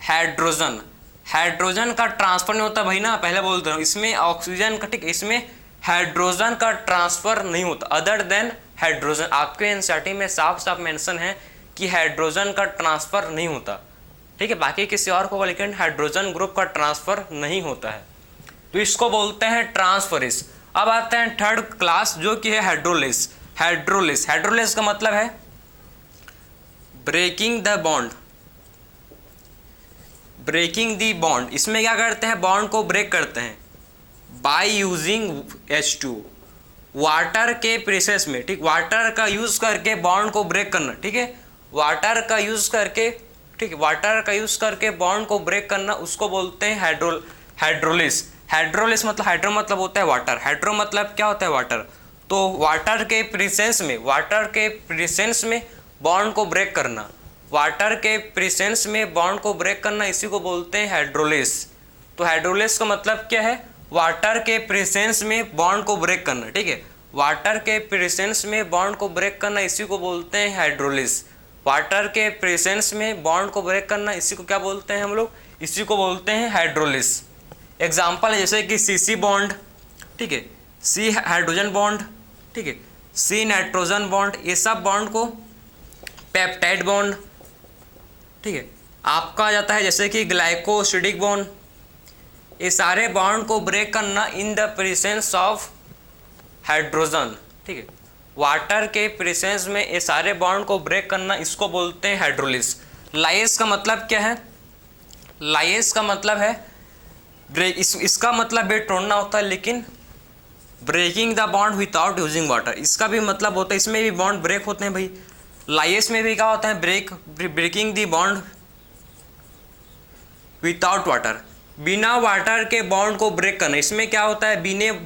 हाइड्रोजन। हाइड्रोजन का ट्रांसफर नहीं होता भाई ना, पहले बोलते रहा हूँ, इसमें ऑक्सीजन का, ठीक, इसमें हाइड्रोजन का ट्रांसफर नहीं होता अदर देन हाइड्रोजन। आपके एनसीईआरटी में साफ साफ मेंशन है कि हाइड्रोजन का ट्रांसफर नहीं होता, ठीक है, बाकी किसी और को, लेकिन हाइड्रोजन ग्रुप का ट्रांसफर नहीं होता है, तो इसको बोलते हैं ट्रांसफरेज। अब आते हैं थर्ड क्लास जो कि है हाइड्रोलिस। हाइड्रोलिस, हाइड्रोलिस का मतलब है breaking the bond, breaking the bond. इसमें क्या करते हैं, बॉन्ड को ब्रेक करते हैं बाय यूजिंग H2, वाटर के प्रोसेस में, ठीक, वाटर का यूज करके बॉन्ड को ब्रेक करना, ठीक है, वाटर का यूज करके, ठीक है, वाटर का यूज करके बॉन्ड को ब्रेक करना, उसको बोलते हैं हाइड्रोलिस। हाइड्रोलिस मतलब, हाइड्रो मतलब होता है वाटर, हाइड्रो मतलब क्या होता है, वाटर। तो वाटर के प्रेजेंस में, वाटर के प्रेजेंस में बॉन्ड को ब्रेक करना, वाटर के प्रेजेंस में बॉन्ड को ब्रेक करना, इसी को बोलते हैं हाइड्रोलिस। तो हाइड्रोलिस का मतलब क्या है, वाटर के प्रेजेंस में बॉन्ड को ब्रेक करना, ठीक है, वाटर के प्रेजेंस में बॉन्ड को ब्रेक करना, इसी को बोलते हैं हाइड्रोलिस। वाटर के प्रेजेंस में बॉन्ड को ब्रेक करना, इसी को क्या बोलते हैं हम लोग, इसी को बोलते हैं हाइड्रोलिस। एग्जाम्पल है जैसे कि CC बॉन्ड, ठीक है, C हाइड्रोजन बॉन्ड, ठीक है, C नाइट्रोजन बॉन्ड, ये सब बॉन्ड को पेप्टाइड बॉन्ड, ठीक है, आपका आ जाता है जैसे कि ग्लाइकोसिडिक बॉन्ड, ये सारे बॉन्ड को ब्रेक करना in the presence of hydrogen, ठीक है, वाटर के प्रेजेंस में ये सारे बॉन्ड को ब्रेक करना, इसको बोलते हैं हाइड्रोलिस। लाइस का मतलब क्या है, लाइस का मतलब है ब्रेक, इसका मतलब भी तोड़ना होता है, लेकिन breaking the bond without using water, इसका भी मतलब होता है, इसमें भी बॉन्ड ब्रेक होते हैं भाई। लाइस में भी क्या होता है, breaking the bond without water, बिना वाटर के बॉन्ड को ब्रेक करना, इसमें क्या होता है,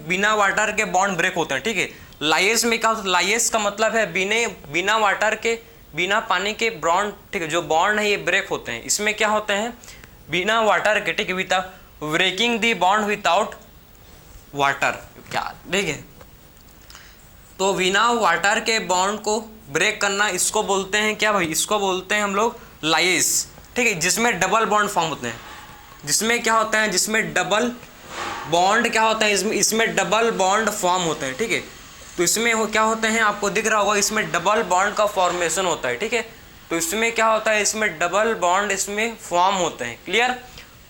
बिना वाटर के बॉन्ड ब्रेक होते हैं, ठीक है। लाइस में क्या होता है, लाइस का मतलब है बिना वाटर के, बिना पानी के बॉन्ड, ठीक है, जो बॉन्ड है ये ब्रेक होते हैं, इसमें क्या होते हैं, बिना वाटर के, ठीक है, without breaking the bond without water, क्या, ठीक है, तो बिना वाटर के बॉन्ड को ब्रेक करना, इसको बोलते हैं क्या भाई, इसको बोलते हैं हम लोग लाइस, ठीक है, जिसमें डबल बॉन्ड फॉर्म होते हैं, जिसमें क्या होता है, जिसमें डबल बॉन्ड क्या होता है, इसमें डबल बॉन्ड फॉर्म होते हैं, ठीक है, तो इसमें क्या होते हैं, आपको दिख रहा होगा, इसमें डबल बॉन्ड का फॉर्मेशन होता है, ठीक है, तो इसमें क्या होता है, इसमें डबल बॉन्ड इसमें फॉर्म होते हैं, क्लियर।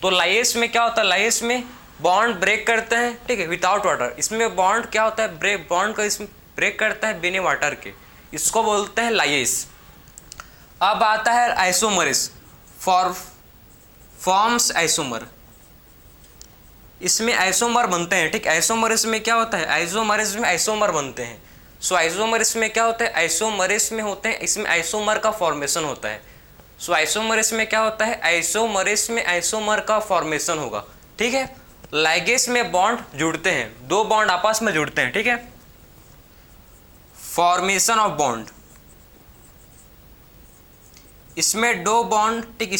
तो लाइस में क्या होता है, लाइस में बॉन्ड ब्रेक करते हैं, ठीक है, विदाउट वाटर, इसमें बॉन्ड क्या होता है, ब्रेक, बॉन्ड का इसमें ब्रेक करता है बिना वाटर के, इसको बोलते हैं लाइस। अब आता है आइसोमरिस, फॉर्म्स आइसोमर, इसमें आइसोमर बनते हैं, ठीक, आइसोमरिस में क्या होता है, आइसोमरिस में आइसोमर बनते हैं। सो आइसोमरिस में क्या होता है, आइसोमरिस में होते हैं, इसमें आइसोमर का फॉर्मेशन होता है। सो आइसोमरिस में क्या होता है, आइसोमरिस में आइसोमर का फॉर्मेशन होगा, ठीक है। लाइगेस में बॉन्ड जुड़ते हैं, दो बॉन्ड आपस में जुड़ते हैं, ठीक है, फॉर्मेशन ऑफ बॉन्ड, इसमें दो बॉन्ड, ठीक,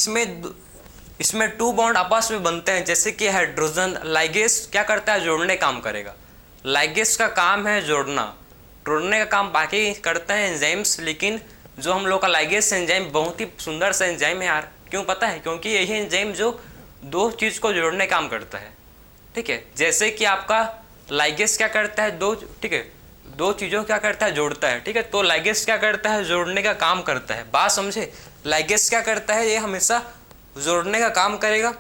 इसमें टू बॉन्ड आपस में बनते हैं, जैसे कि हाइड्रोजन। लाइगेस क्या करता है, जोड़ने काम करेगा, लाइगेस का काम है जोड़ना, तोड़ने का काम बाकी करते हैं एंजाइम्स, लेकिन जो हम लोग का लाइगेस एंजाइम बहुत ही सुंदर सा एंजाइम है यार, क्यों पता है, क्योंकि यही एंजाइम जो दो चीज़ को जोड़ने का काम करता है, ठीक है, जैसे कि आपका लाइगेस क्या करता है, दो, ठीक है, दो चीज़ों क्या करता है, जोड़ता है, ठीक है, तो लाइगेस क्या करता है, जोड़ने का काम करता है, बात समझे, लाइगेस क्या करता है, ये हमेशा जोड़ने का काम करेगा,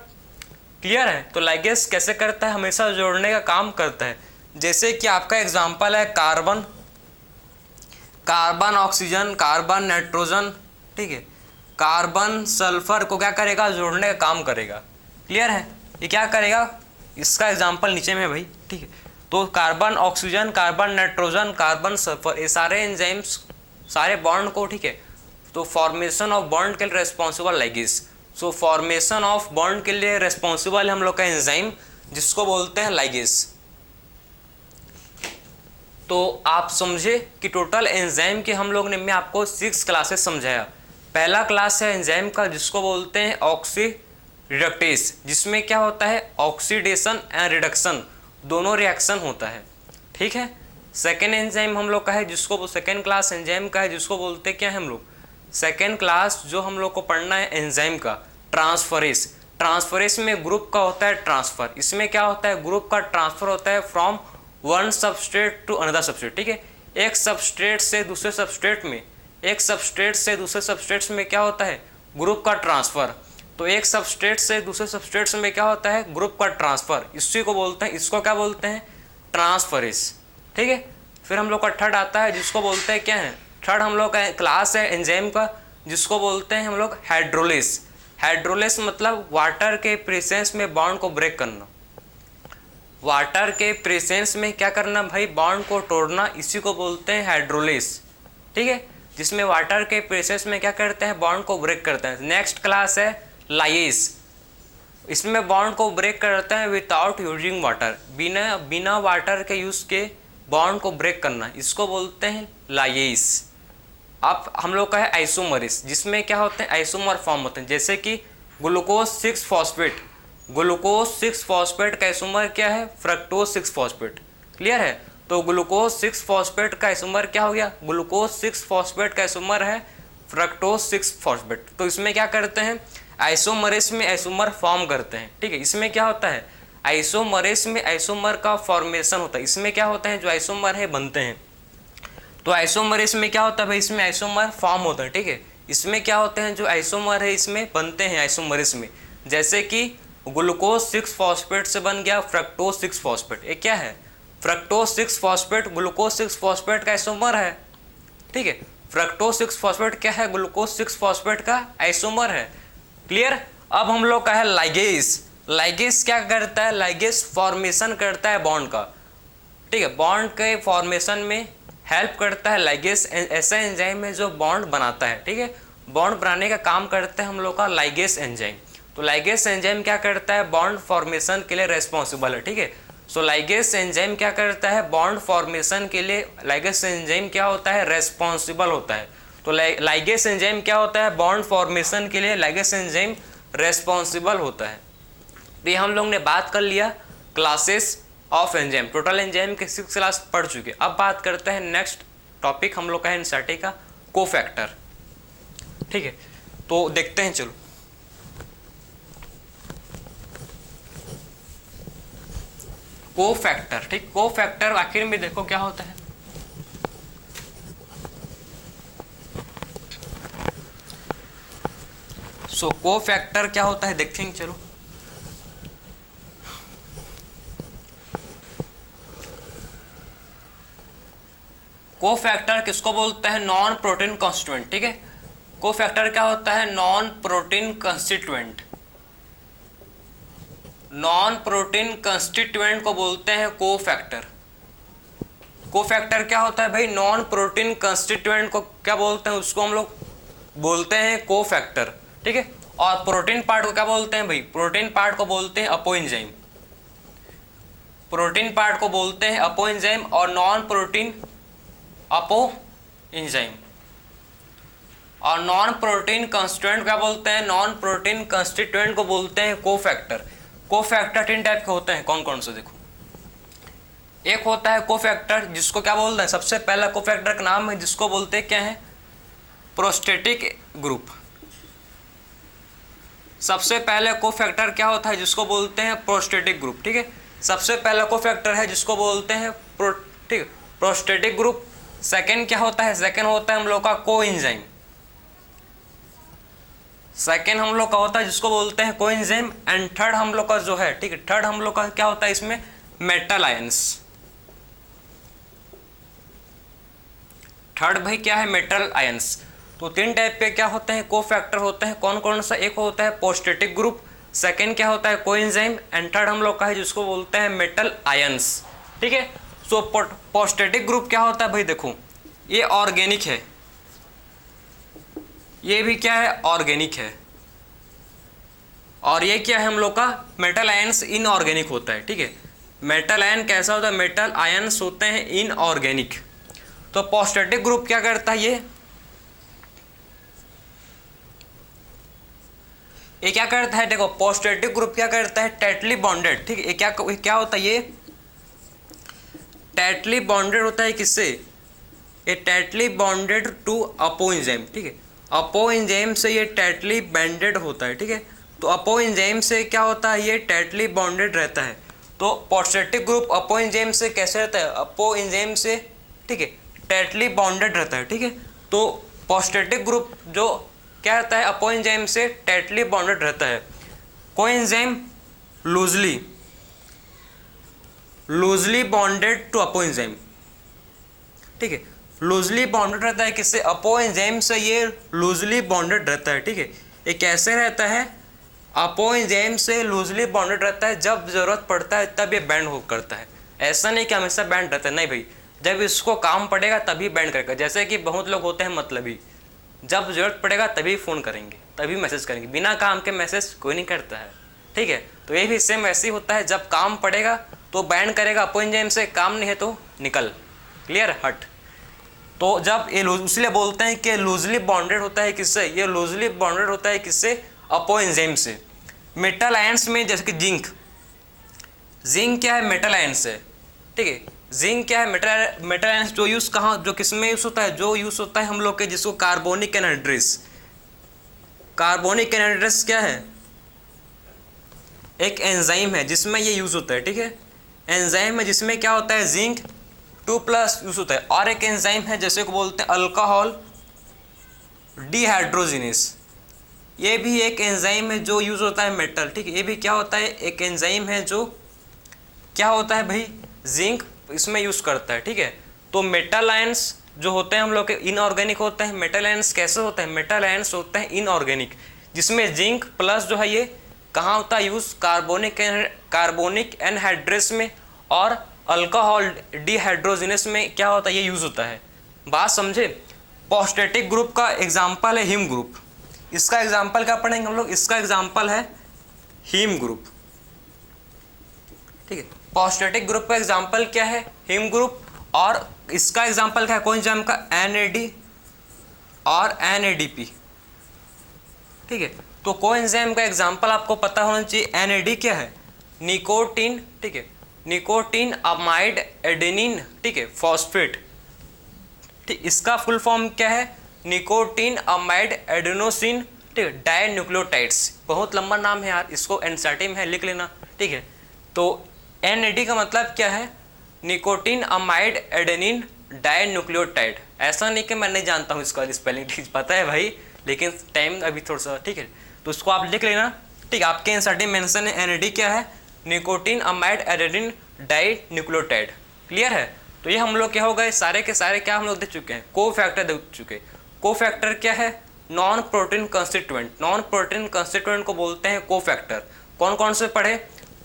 क्लियर है। तो लाइगेस कैसे करता है, हमेशा जोड़ने का काम करता है, जैसे कि आपका एग्जांपल है carbon, carbon oxygen, carbon nitrogen, ठीक है, कार्बन सल्फर को क्या करेगा, जोड़ने का काम करेगा, क्लियर है, ये क्या करेगा, इसका एग्जांपल नीचे में भाई, ठीक है, तो carbon oxygen, carbon nitrogen, carbon sulphur, ये सारे एंजाइम्स, सारे बॉन्ड को, ठीक है, तो फॉर्मेशन ऑफ बॉन्ड के लिए responsible ligase. So formation of bond के लिए रेस्पॉन्सिबल हम लोग का एंजाइम, जिसको बोलते हैं लाइगेस। तो आप समझे कि टोटल एंजाइम के हम लोग ने, मैं आपको 6 क्लासेस समझाया। पहला क्लास है एंजाइम का, जिसको बोलते हैं ऑक्सीडेक्टेस, जिसमें क्या होता है, ऑक्सीडेशन एंड रिडक्शन दोनों रिएक्शन होता है, ठीक है। सेकेंड एंजाइम हम लोग का है, जिसको सेकेंड क्लास एंजाइम का है, जिसको बोलते क्या है हम लोग, सेकेंड क्लास जो हम लोग को पढ़ना है एंजाइम का, ट्रांसफरेज। ट्रांसफरेज में ग्रुप का होता है ट्रांसफर। इसमें क्या होता है, ग्रुप का ट्रांसफर होता है from one substrate to another substrate, ठीक है। एक सबस्ट्रेट से दूसरे सबस्ट्रेट में, एक सबस्ट्रेट से दूसरे सबस्ट्रेट्स में क्या होता है, ग्रुप का ट्रांसफर। तो एक सबस्ट्रेट से दूसरे सबस्ट्रेट्स में क्या होता है, ग्रुप का ट्रांसफर। इसी को बोलते हैं, इसको क्या बोलते हैं, ट्रांसफरेज, ठीक है। फिर हम लोग का थर्ड आता है जिसको बोलते हैं क्या है, थर्ड हम लोग का क्लास है एंजाइम का जिसको बोलते हैं हम लोग हाइड्रोलिस। हाइड्रोलिस मतलब वाटर के प्रेजेंस में बॉन्ड को ब्रेक करना, वाटर के प्रेजेंस में क्या करना भाई, बॉन्ड को तोड़ना, इसी को बोलते हैं हाइड्रोलिस, ठीक है। जिसमें वाटर के प्रेजेंस में क्या करते हैं, बॉन्ड को ब्रेक करते हैं। नेक्स्ट क्लास है लाइस। इसमें बॉन्ड को ब्रेक करते हैं विदाउट यूजिंग वाटर, बिना वाटर के यूज के बॉन्ड को ब्रेक करना, इसको बोलते हैं लाइस। अब हम लोग का है आइसोमरेस, जिसमें क्या होते हैं, आइसोमर फॉर्म होते हैं। जैसे कि ग्लूकोज 6 फॉस्फेट, ग्लूकोज 6 फॉस्फेट का आइसोमर क्या है, फ्रक्टोज 6 फॉस्फेट। क्लियर है। तो ग्लूकोज 6 फॉस्फेट का आइसोमर क्या हो गया, ग्लूकोज 6 फॉस्फेट का आइसोमर है फ्रक्टोज 6 फॉस्फेट। तो इसमें क्या करते हैं, आइसोमरेस में आइसोमर फॉर्म करते हैं, ठीक है। इसमें क्या होता है, आइसोमरेस में आइसोमर का फॉर्मेशन होता है। इसमें क्या होता है, जो आइसोमर है बनते हैं। तो आइसोमरेस में क्या होता है भाई, इसमें आइसोमर फॉर्म होता है, ठीक है। इसमें क्या होते हैं, जो आइसोमर है इसमें बनते हैं आइसोमरेस में। जैसे कि ग्लूकोज 6 फॉस्फेट से बन गया फ्रक्टोज 6 फॉस्फेट। ये क्या है, फ्रक्टोज 6 फॉस्फेट ग्लूकोज 6 फॉस्फेट का आइसोमर है, ठीक है। फ्रक्टोज 6 फॉस्फेट क्या है, ग्लूकोज 6 फॉस्फेट का आइसोमर है। क्लियर। अब हम लोग का है लाइगेस। लाइगेस क्या करता है, लाइगेस फॉर्मेशन करता है बॉन्ड का, ठीक है। बॉन्ड के फॉर्मेशन में हेल्प करता है लाइगेस। ऐसा एंजाइम है जो बॉन्ड बनाता है, ठीक है। बॉन्ड बनाने का काम करता है हम लोग का लाइगेस एंजाइम। तो लाइगेस एंजाइम क्या करता है, बॉन्ड फॉर्मेशन के लिए रेस्पॉन्सिबल है, ठीक है। सो लाइगेस एंजाइम क्या करता है, बॉन्ड फॉर्मेशन के लिए लाइगेस एंजाइम क्या होता है, रेस्पॉन्सिबल होता है। तो लाइगेस एंजाइम क्या होता है, बॉन्ड फॉर्मेशन के लिए लाइगेस एंजाइम रेस्पॉन्सिबल होता है। तो ये हम लोग ने बात कर लिया classes of enzyme. Total enzyme के 6 क्लास पढ़ चुके। अब बात करते हैं नेक्स्ट टॉपिक हम लोग का है एनसीईआरटी का कोफैक्टर, ठीक है। तो देखते हैं, चलो कोफैक्टर, ठीक। कोफैक्टर आखिर में देखो क्या होता है, सो कोफैक्टर क्या होता है देखेंगे, चलो। कोफैक्टर किसको बोलते हैं, नॉन प्रोटीन कॉन्स्टिट्यूएंट, ठीक है। कोफैक्टर क्या होता है, non protein constituent. Non protein constituent को बोलते हैं कोफैक्टर। कोफैक्टर क्या होता है भाई, नॉन प्रोटीन कॉन्स्टिट्यूएंट को क्या बोलते हैं, उसको हम लोग बोलते हैं कोफैक्टर, ठीक है। और प्रोटीन पार्ट को क्या बोलते हैं भाई, प्रोटीन पार्ट को बोलते हैं अपोएंजाइम। प्रोटीन पार्ट को बोलते हैं अपोएंजाइम और नॉन प्रोटीन अपो एंजाइम। और नॉन प्रोटीन कंस्टिट्यूएंट क्या बोलते हैं, नॉन प्रोटीन कंस्टिट्यूएंट को बोलते हैं कोफैक्टर। कोफैक्टर 3 टाइप के होते हैं, कौन कौन से देखो। एक होता है कोफैक्टर जिसको क्या बोलते हैं, सबसे पहला कोफैक्टर का नाम है जिसको बोलते हैं क्या है, प्रोस्टेटिक ग्रुप। सबसे पहले कोफैक्टर क्या होता है जिसको बोलते हैं प्रोस्टेटिक ग्रुप, ठीक है। सबसे पहला कोफैक्टर है जिसको बोलते हैं ठीक है, प्रोस्टेटिक ग्रुप। सेकेंड क्या होता है, सेकेंड होता है हम लोग का कोएंजाइम। सेकेंड हम लोग का होता है जिसको बोलते हैं कोएंजाइम। एंड थर्ड हम लोग का जो है, ठीक है, थर्ड हम लोग का क्या होता है इसमें, मेटल आयंस। थर्ड भाई क्या है, मेटल आयंस। तो 3 टाइप के क्या होते हैं, कोफैक्टर होते हैं, कौन कौन सा, एक होता है प्रोस्टेटिक ग्रुप, सेकेंड क्या होता है कोएंजाइम, एंड थर्ड हम लोग का है जिसको बोलते हैं मेटल आयंस, ठीक है। सो प्रोस्टेटिक ग्रुप क्या होता है भाई, देखो ये ऑर्गेनिक है, ये भी क्या है, ऑर्गेनिक है। और ये क्या है हम लोग का, मेटल आयंस इनऑर्गेनिक होता है, ठीक है। मेटल आयन कैसा होता है, मेटल आयंस होते हैं इनऑर्गेनिक। तो प्रोस्टेटिक ग्रुप क्या करता है, ये क्या करता है, देखो प्रोस्टेटिक ग्रुप क्या करता है, टाइटली बॉन्डेड, ठीक है। ये क्या होता है, ये टाइटली बॉन्डेड होता है किससे, ये टाइटली बॉन्डेड टू अपोएंजाइम, ठीक है। अपो एंजाइम से ये टाइटली बैंडेड होता है, ठीक है। तो अपो एंजाइम से क्या होता है, ये टाइटली बॉन्डेड रहता है। तो पॉस्टेटिक ग्रुप अपो एंजाइम से कैसे रहता है, अपो एंजाइम से, ठीक है, टाइटली बॉन्डेड रहता है, ठीक है। तो पॉस्टेटिक ग्रुप जो क्या रहता है, अपो एंजाइम से टाइटली बॉन्डेड रहता है। Coenzyme loosely bonded to apo enzyme, ठीक है, लूजली बॉन्डेड रहता है किससे, अपो एंजाइम से ये लूजली बॉन्डेड रहता है, ठीक है। ये कैसे रहता है, अपो एंजाइम से लूजली बॉन्डेड रहता है, जब जरूरत पड़ता है तब ये बैंड हो करता है। ऐसा नहीं कि हमेशा बैंड रहता है, नहीं भाई, जब इसको काम पड़ेगा तभी बैंड करेगा। जैसे कि बहुत लोग होते हैं मतलबी, जब जरूरत पड़ेगा तभी फ़ोन करेंगे, तभी मैसेज करेंगे, बिना काम के मैसेज कोई नहीं करता है, ठीक है। तो ये भी सेम ऐसे ही होता है, जब काम पड़ेगा तो बैंड करेगा अपो एंजाइम से, काम नहीं है तो निकल, क्लियर, हट। तो जब ये इसलिए बोलते हैं कि लूजली बॉन्डेड होता है किससे, ये लूजली बॉन्डेड होता है किससे, अपो एंजाइम से। मेटल आयंस में जैसे कि जिंक क्या है, मेटल आयंस है, ठीक है। जिंक क्या है, मेटल आयंस। जो यूज़ कहाँ, जो किस में यूज़ होता है, जो यूज़ होता है हम लोग के, जिसको कार्बोनिक एनहाइड्रेस। कार्बोनिक एनहाइड्रेस क्या है, एक एंजाइम है जिसमें ये यूज़ होता है, ठीक है। एंजाइम है जिसमें क्या होता है, जिंक 2+ यूज़ होता है। और एक एंजाइम है जैसे को बोलते हैं अल्कोहल डिहाइड्रोजिनेस, ये भी एक एंजाइम है जो यूज़ होता है मेटल, ठीक है। ये भी क्या होता है, एक एंजाइम है जो क्या होता है भाई, जिंक इसमें यूज़ करता है, ठीक है। तो मेटल आयंस जो होते हैं हम लोग के इनऑर्गेनिक होते हैं। मेटल आयंस कैसे होते हैं, मेटल आयंस होते हैं इनऑर्गेनिक, जिसमें जिंक प्लस जो है ये कहाँ होता है यूज़, कार्बोनिक एनहाइड्रेस में, और अल्कोहल डिहाइड्रोजिनेस में क्या होता है, ये यूज़ होता है। बात समझे। पॉस्टेटिक ग्रुप का एग्जाम्पल है हीम ग्रुप। इसका एग्जाम्पल क्या पढ़ेंगे हम लोग, इसका एग्जाम्पल है हीम ग्रुप, ठीक है। पॉस्टेटिक ग्रुप का एग्जाम्पल क्या है, हीम ग्रुप। और इसका एग्जाम्पल क्या है, कोएंजाइम का, NAD और NADP, ठीक है। तो कोएंजाइम का एग्जाम्पल आपको पता होना चाहिए। NAD क्या है, निकोटीन, ठीक है, निकोटीन अमाइड एडेनिन, ठीक है, फॉस्फेट, ठीक। इसका फुल फॉर्म क्या है, निकोटीन अमाइड एडेनोसिन, ठीक है, डाइन्यूक्लियोटाइड्स। बहुत लंबा नाम है यार, इसको एनसीईआरटी में है, लिख लेना, ठीक है। तो NAD का मतलब क्या है, निकोटीन अमाइड एडेनिन डाइन्यूक्लियोटाइड। ऐसा नहीं कि मैं नहीं जानता हूँ इसका स्पेलिंग, ठीक, पता है भाई, लेकिन टाइम अभी थोड़ा सा, ठीक है। तो उसको आप लिख लेना, ठीक। आपके एनसीईआरटी में मेंशन है, NAD क्या है, nicotine amide adenine dinucleotide, clear है। तो ये हम लोग क्या हो गए, सारे के सारे क्या हम लोग देख चुके हैं, को फैक्टर देख चुके। को फैक्टर क्या है, non protein constituent. Non protein constituent को बोलते हैं को फैक्टर। कौन कौन से पढ़े,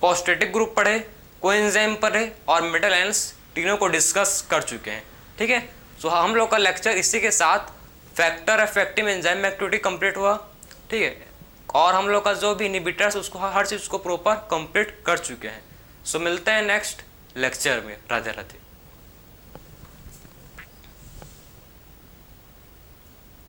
पॉस्टेटिक ग्रुप पढ़े, कोएंजाइम पढ़े और मेटल आयंस, तीनों को डिस्कस कर चुके हैं, ठीक है। सो हम लोग का लेक्चर इसी के साथ factor effective enzyme activity complete हुआ, ठीक है। और हम लोग का जो भी इनहिबिटर्स उसको हर चीज़ को प्रॉपर कंप्लीट कर चुके हैं। सो मिलते हैं नेक्स्ट लेक्चर में। राधे राधे।